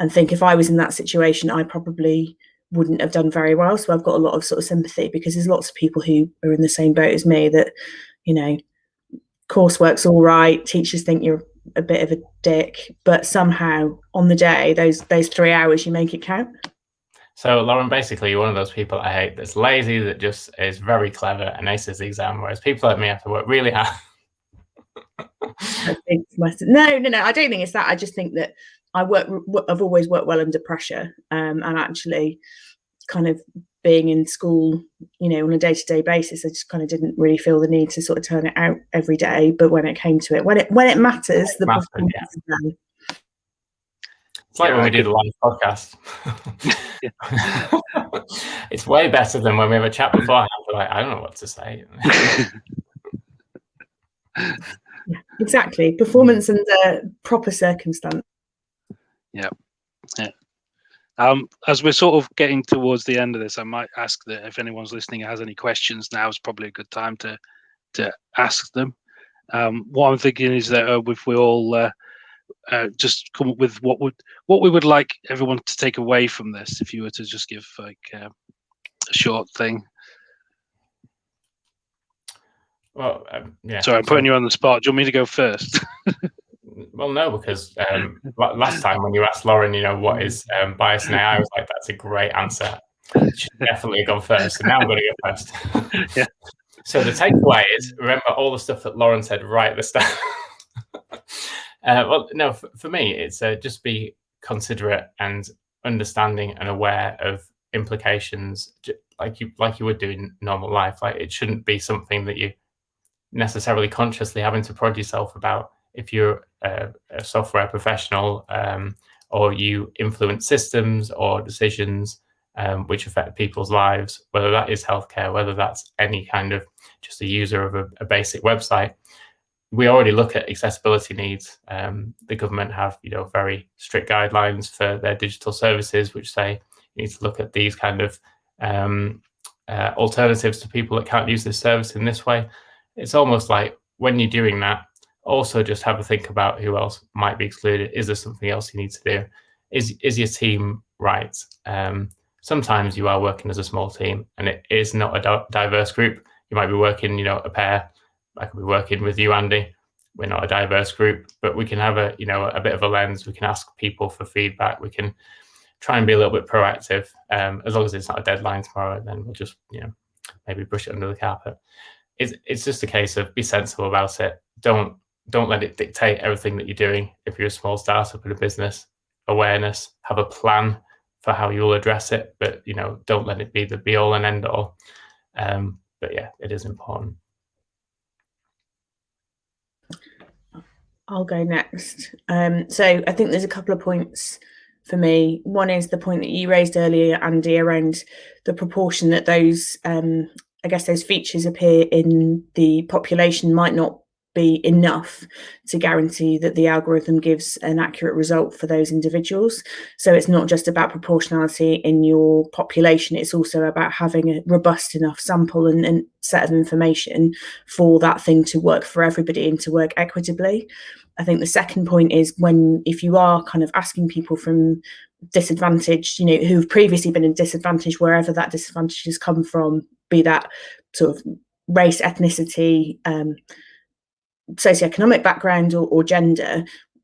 think, if I was in that situation, I probably wouldn't have done very well. So I've got a lot of sort of sympathy, because there's lots of people who are in the same boat as me, that, coursework's all right, teachers think you're a bit of a dick, but somehow on the day, those 3 hours, you make it count. So, Lauren, basically, you're one of those people I hate that's lazy, that just is very clever and aces the exam, whereas people like me have to work really hard. No, I don't think it's that. I just think that I've always worked well under pressure, and actually kind of being in school, on a day-to-day basis, I just kind of didn't really feel the need to sort of turn it out every day. But when it came to it, when it matters, the performance is done. It's like when we do the live podcast. It's way better than when we have a chat beforehand. We're like, I don't know what to say. Yeah, exactly. Performance under proper circumstance. Yeah. As we're sort of getting towards the end of this, I might ask that if anyone's listening has any questions, now is probably a good time to ask them. What I'm thinking is that if we all just come up with what we would like everyone to take away from this, if you were to just give like a short thing. Well, yeah. Sorry, I'm putting you on the spot. Do you want me to go first? Well, no, because last time when you asked Lauren, what is bias in AI, I was like, that's a great answer. Should definitely have gone first. And now I'm going to go first. Yeah. So the takeaway is, remember all the stuff that Lauren said right at the start. Well, no, for me, it's just be considerate and understanding and aware of implications, like you would do in normal life. Like, it shouldn't be something that you necessarily consciously having to prod yourself about. If you're a software professional, or you influence systems or decisions which affect people's lives, whether that is healthcare, whether that's any kind of just a user of a basic website, we already look at accessibility needs. The government have, very strict guidelines for their digital services, which say you need to look at these kind of alternatives to people that can't use this service in this way. It's almost like when you're doing that, also just have a think about who else might be excluded. Is there something else you need to do? Is your team right? Sometimes you are working as a small team and it is not a diverse group. You might be working, a pair. I could be working with you, Andy. We're not a diverse group, but we can have a bit of a lens. We can ask people for feedback. We can try and be a little bit proactive. As long as it's not a deadline tomorrow, then we'll just, maybe brush it under the carpet. It's just a case of be sensible about it. Don't let it dictate everything that you're doing. If you're a small startup in a business, awareness, have a plan for how you'll address it, but don't let it be the be all and end all. But yeah, it is important. I'll go next. So I think there's a couple of points for me. One is the point that you raised earlier, Andy, around the proportion that those, those features appear in the population might not be enough to guarantee that the algorithm gives an accurate result for those individuals. So it's not just about proportionality in your population, it's also about having a robust enough sample and set of information for that thing to work for everybody and to work equitably. I think the second point is if you are kind of asking people from disadvantaged, who've previously been in disadvantage, wherever that disadvantage has come from, be that sort of race, ethnicity, socioeconomic background or gender,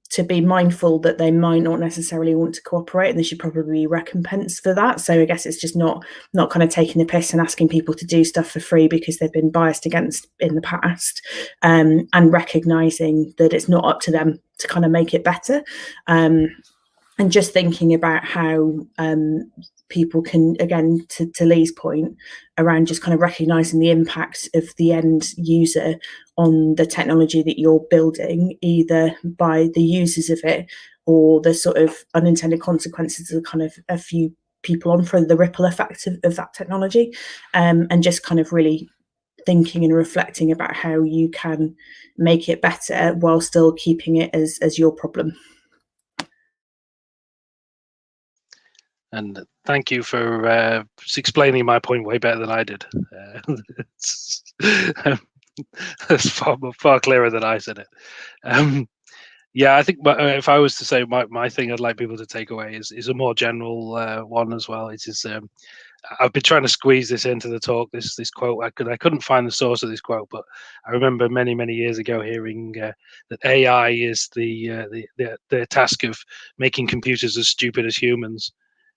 to be mindful that they might not necessarily want to cooperate, and they should probably be recompensed for that. So I guess it's just not kind of taking the piss and asking people to do stuff for free because they've been biased against in the past, and recognizing that it's not up to them to kind of make it better, and just thinking about how people can, again, to Lee's point around just kind of recognizing the impact of the end user on the technology that you're building, either by the users of it or the sort of unintended consequences of kind of a few people on for the ripple effect of that technology, and just kind of really thinking and reflecting about how you can make it better while still keeping it as your problem. And thank you for explaining my point way better than I did. That's far clearer than I said it. Yeah, I think if I was to say my thing I'd like people to take away is a more general one as well. It is I've been trying to squeeze this into the talk. This quote I couldn't find the source of this quote, but I remember many years ago hearing that AI is the task of making computers as stupid as humans,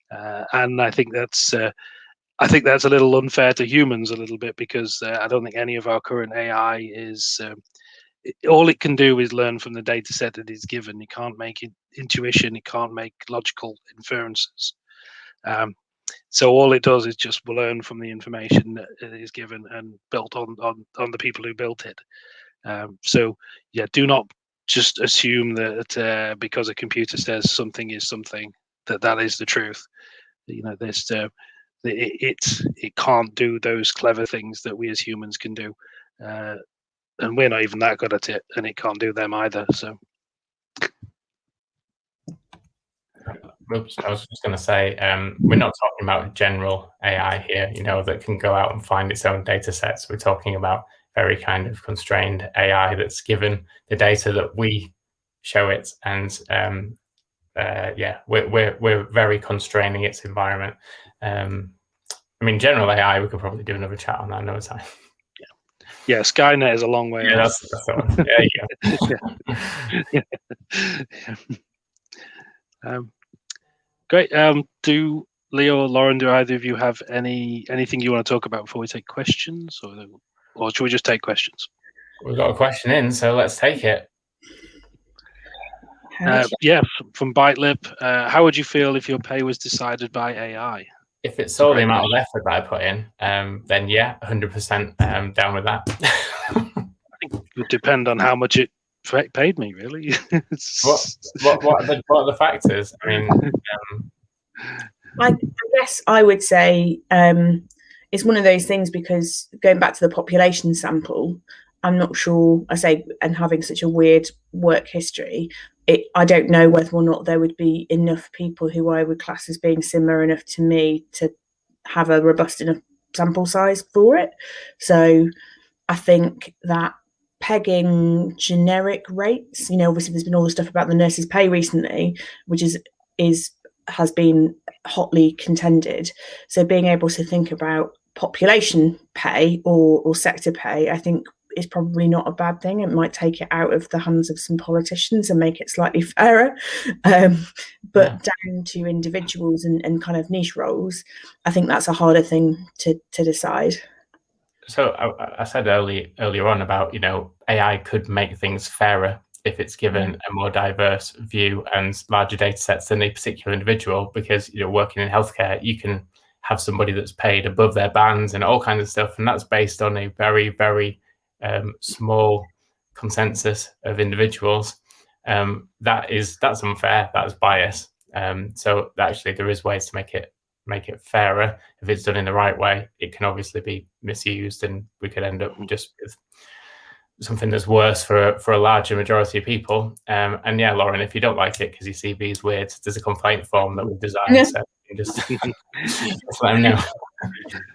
and I think that's a little unfair to humans a little bit, because I don't think any of our current AI is. All it can do is learn from the data set that is given. It can't make intuition. It can't make logical inferences. So all it does is just learn from the information that is given and built on the people who built it. So yeah, do not just assume that because a computer says something is something, that is the truth. You know, there's it can't do those clever things that we as humans can do. And we're not even that good at it, and it can't do them either. So, oops, I was just going to say, we're not talking about general AI here, that can go out and find its own data sets. We're talking about very kind of constrained AI that's given the data that we show it, and we're very constraining its environment. General AI, we could probably do another chat on that another time. Yeah, Skynet is a long way off. That's the one. There you go. Great. Do Leo or Lauren, do either of you have anything you want to talk about before we take questions, or should we just take questions? We've got a question in, so let's take it. Yeah, from BiteLip. How would you feel if your pay was decided by AI? If it's all the amount of effort that I put in, then yeah, 100% down with that. I think it would depend on how much it paid me, really. What are the factors? I guess I would say it's one of those things, because going back to the population sample, I'm not sure, and having such a weird work history, I don't know whether or not there would be enough people who I would class as being similar enough to me to have a robust enough sample size for it. So I think that pegging generic rates, obviously there's been all the stuff about the nurses' pay recently, which has been hotly contended. So being able to think about population pay or sector pay, I think is probably not a bad thing. It might take it out of the hands of some politicians and make it slightly fairer. But down to individuals and kind of niche roles, I think that's a harder thing to decide. So I said earlier on about, AI could make things fairer if it's given a more diverse view and larger data sets than a particular individual, because working in healthcare, you can have somebody that's paid above their bands and all kinds of stuff, and that's based on a very, very small consensus of individuals. That's unfair. That's bias. So actually, there is ways to make it fairer. If it's done in the right way, it can obviously be misused, and we could end up just with something that's worse for a larger majority of people. And yeah, Lauren, if you don't like it because your CV is weird, there's a complaint form that we've designed. So you just let them know.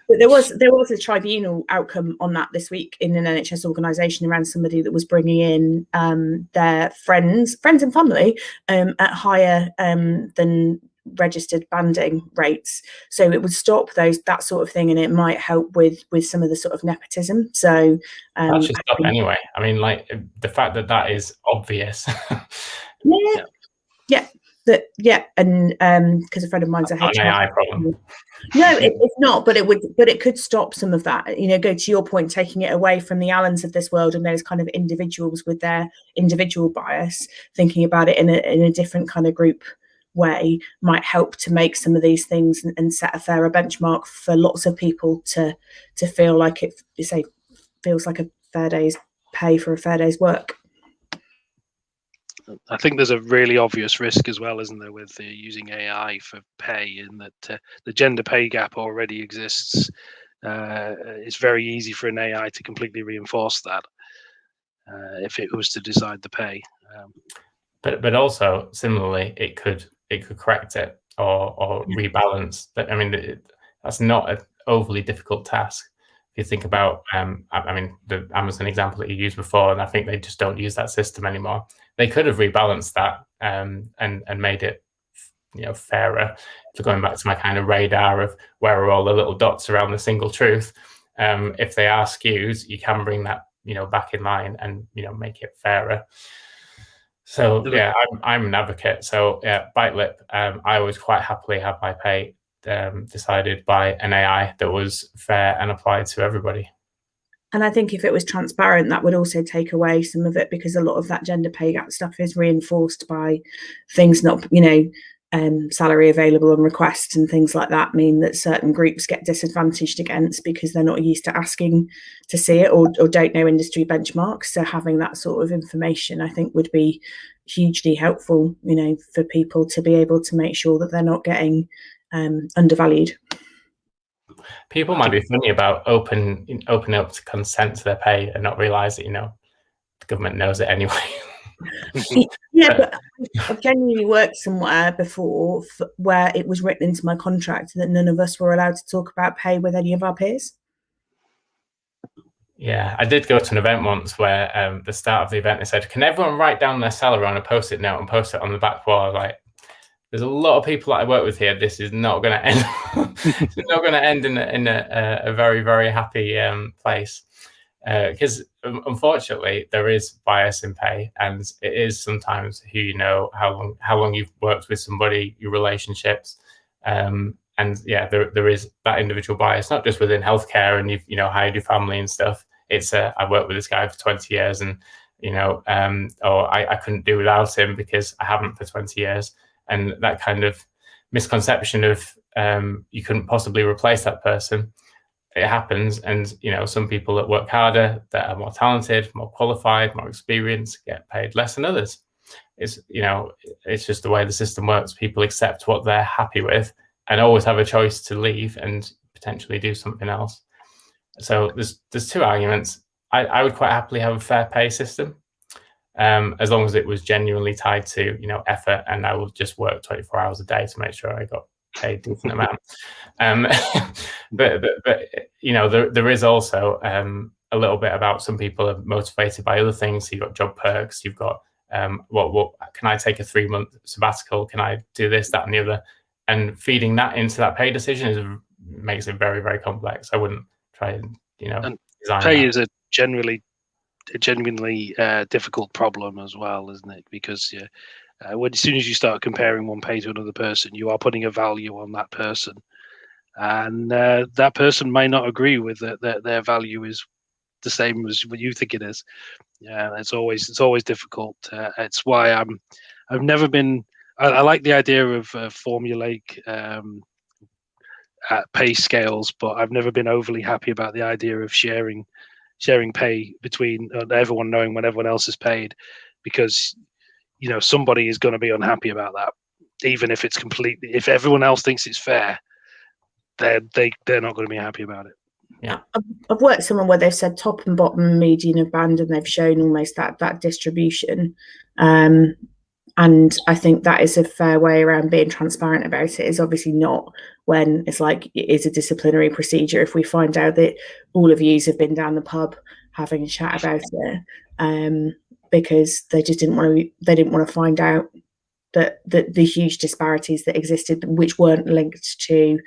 But there was a tribunal outcome on that this week in an NHS organisation around somebody that was bringing in their friends and family at higher than registered banding rates. So it would stop that sort of thing, and it might help with some of the sort of nepotism. So that should stop anyway. The fact that is obvious. Yeah, and because a friend of mine's a HR. An AI problem. No, it's not, but it could stop some of that. Go to your point, taking it away from the Allens of this world and those kind of individuals with their individual bias, thinking about it in a different kind of group way might help to make some of these things and set a fairer benchmark for lots of people to feel like it feels like a fair day's pay for a fair day's work. I think there's a really obvious risk as well, isn't there, with using AI for pay, in that the gender pay gap already exists. It's very easy for an AI to completely reinforce that if it was to decide the pay. But also similarly, it could correct it or rebalance. I mean, that's not an overly difficult task. If you think about, I mean, the Amazon example that you used before, and I think they just don't use that system anymore. They could have rebalanced that and made it, fairer. So going back to my kind of radar of where are all the little dots around the single truth, if they are skews, you can bring that back in line and make it fairer. So yeah, I'm an advocate. So yeah, bite lip. I always quite happily have my pay decided by an AI that was fair and applied to everybody. And I think if it was transparent, that would also take away some of it, because a lot of that gender pay gap stuff is reinforced by things not, salary available on request and things like that mean that certain groups get disadvantaged against because they're not used to asking to see it or don't know industry benchmarks. So having that sort of information, I think, would be hugely helpful, for people to be able to make sure that they're not getting undervalued. People might be funny about opening up to consent to their pay and not realise that the government knows it anyway. Yeah, but I've genuinely worked somewhere before where it was written into my contract that none of us were allowed to talk about pay with any of our peers. Yeah, I did go to an event once where the start of the event they said, "Can everyone write down their salary on a post-it note and post it on the back wall?" Like, there's a lot of people that I work with here. This is not going to end. It's not going to end in a very, very happy place, because unfortunately there is bias in pay, and it is sometimes who you know, how long you've worked with somebody, your relationships, and yeah, there is that individual bias, not just within healthcare and you've hired your family and stuff. It's I worked with this guy for 20 years, and or I couldn't do without him because I haven't for 20 years. And that kind of misconception of you couldn't possibly replace that person, it happens. And some people that work harder, that are more talented, more qualified, more experienced, get paid less than others. It's it's just the way the system works. People accept what they're happy with and always have a choice to leave and potentially do something else. So there's two arguments. I would quite happily have a fair pay system, as long as it was genuinely tied to effort, and I would just work 24 hours a day to make sure I got paid a decent amount. But there is also a little bit about some people are motivated by other things. So you've got job perks, you've got what can I take a 3-month sabbatical? Can I do this, that, and the other? And feeding that into that pay decision makes it very, very complex. I wouldn't try and design pay that. is a genuinely difficult problem as well, isn't it? Because as soon as you start comparing one pay to another person, you are putting a value on that person, and that person may not agree with that their value is the same as what you think it is. Yeah, it's always difficult. It's why I've never been. I like the idea of formulaic pay scales, but I've never been overly happy about the idea of sharing pay between everyone, knowing when everyone else is paid, because somebody is going to be unhappy about that, even if it's if everyone else thinks it's fair, they're not going to be happy about it. Yeah, I've worked somewhere where they've said top and bottom, median, and band, and they've shown almost that distribution. And I think that is a fair way around being transparent about it. Is obviously not when it's like it is a disciplinary procedure. If we find out that all of yous have been down the pub having a chat about it, because they just didn't want to find out that the huge disparities that existed, which weren't linked to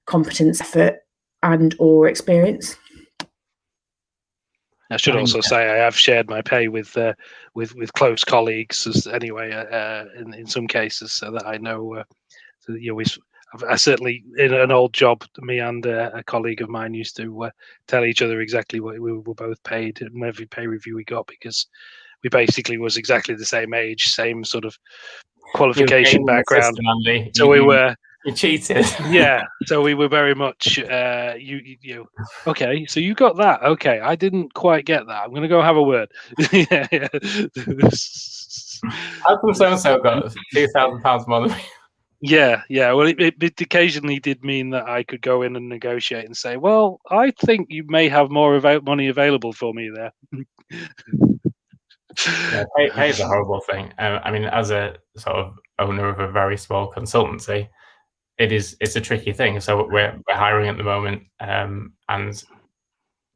competence, effort, and or experience. I should also say I have shared my pay with close colleagues, anyway, in some cases, so that I know. I certainly, in an old job, me and a colleague of mine used to tell each other exactly what we were both paid in every pay review we got, because we basically was exactly the same age, same sort of qualification background. Andy. So we were. You cheated. Yeah, so we were very much you. Okay, so you got that. Okay, I didn't quite get that. I'm going to go have a word. Yeah. How come so and so got £2,000 more than me? Yeah. Well, it occasionally did mean that I could go in and negotiate and say, "Well, I think you may have more money available for me there." Yeah, pay is a horrible thing. I mean, as a sort of owner of a very small consultancy, it's a tricky thing. So we're hiring at the moment, and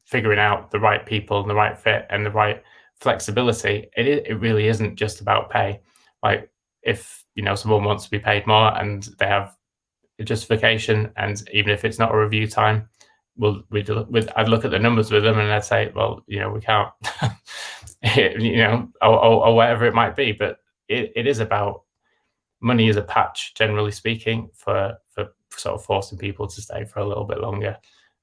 figuring out the right people and the right fit and the right flexibility. It really isn't just about pay. Like if someone wants to be paid more and they have a justification, and even if it's not a review time, I'd look at the numbers with them and I'd say, well, we can't, or whatever it might be. But it is about money as a patch, generally speaking, for sort of forcing people to stay for a little bit longer.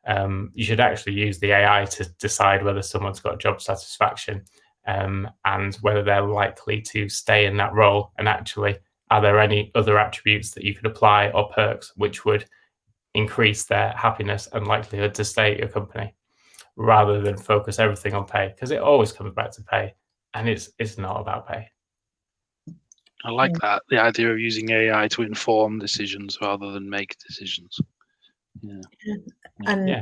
You should actually use the AI to decide whether someone's got job satisfaction, and whether they're likely to stay in that role. And actually, are there any other attributes that you could apply or perks which would increase their happiness and likelihood to stay at your company, rather than focus everything on pay? Because it always comes back to pay, and it's not about pay. I like that, the idea of using AI to inform decisions rather than make decisions. And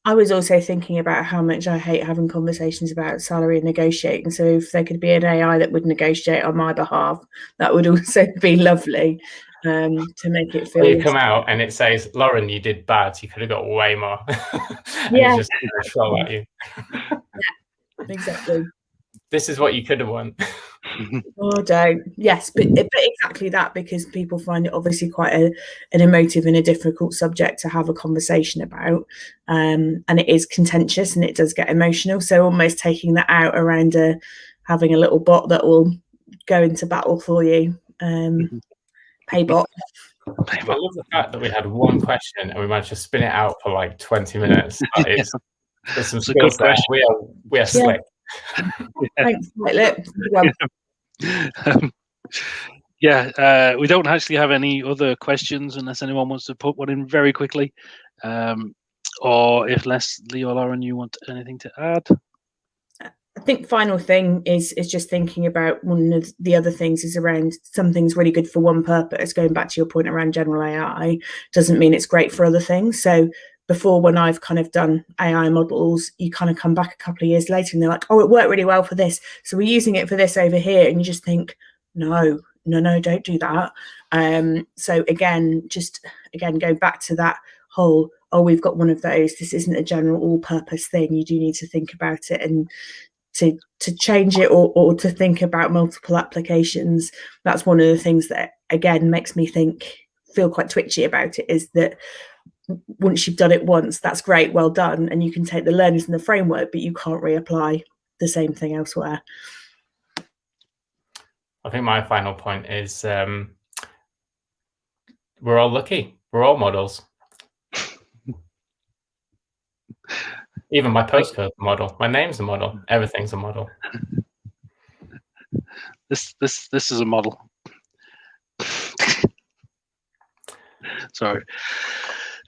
I was also thinking about how much I hate having conversations about salary and negotiating. So if there could be an AI that would negotiate on my behalf, that would also be lovely, to make it feel. You come out and it says, "Lauren, you did bad. You could have got way more." And Yeah. it's just throw at you. Yeah, exactly. This is what you could have won. Oh, don't. Yes, but exactly that, because people find it obviously quite an emotive and a difficult subject to have a conversation about, and it is contentious and it does get emotional. So almost taking that out around having a little bot that will go into battle for you, Paybot. I love the fact that we had one question and we managed to spin it out for like 20 minutes. There's some skills there. We are slick. Thanks, Lip. We don't actually have any other questions unless anyone wants to put one in very quickly, or if Leslie or Lauren, you want anything to add? I think final thing is just thinking about one of the other things is around something's really good for one purpose. Going back to your point around general AI doesn't mean it's great for other things. So before, when I've kind of done AI models, you kind of come back a couple of years later and they're like, oh, it worked really well for this, so we're using it for this over here. And you just think, no, don't do that. So again, going back to that whole, oh, we've got one of those, this isn't a general all-purpose thing. You do need to think about it and to change it or to think about multiple applications. That's one of the things that, again, makes me feel quite twitchy about it, is that once you've done it once, that's great, well done, and you can take the learnings and the framework, but you can't reapply the same thing elsewhere. I think my final point is we're all lucky. We're all models. Even my postcode's a model. My name's a model. Everything's a model. This is a model. Sorry.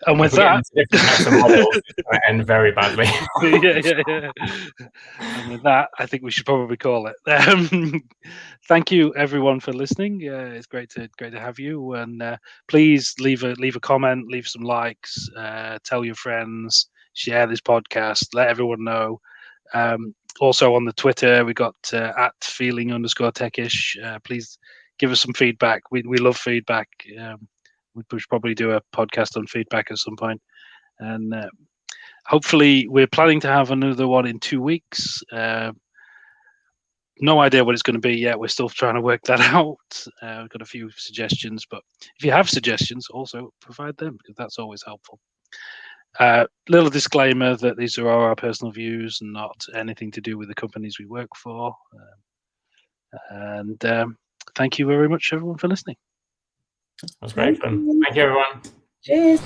And with that, I end very badly. yeah. And with that, I think we should probably call it. Thank you, everyone, for listening. It's great to have you. And please leave a comment, leave some likes, tell your friends, share this podcast, let everyone know. Also on the Twitter, we got at Feeling_Techish. Please give us some feedback. We love feedback. We should probably do a podcast on feedback at some point. And hopefully we're planning to have another one in 2 weeks. No idea what it's going to be yet. We're still trying to work that out. We've got a few suggestions, but if you have suggestions, also provide them, because that's always helpful. Little disclaimer that these are our personal views and not anything to do with the companies we work for. And thank you very much, everyone, for listening. That was great fun. Thank you, everyone. Cheers.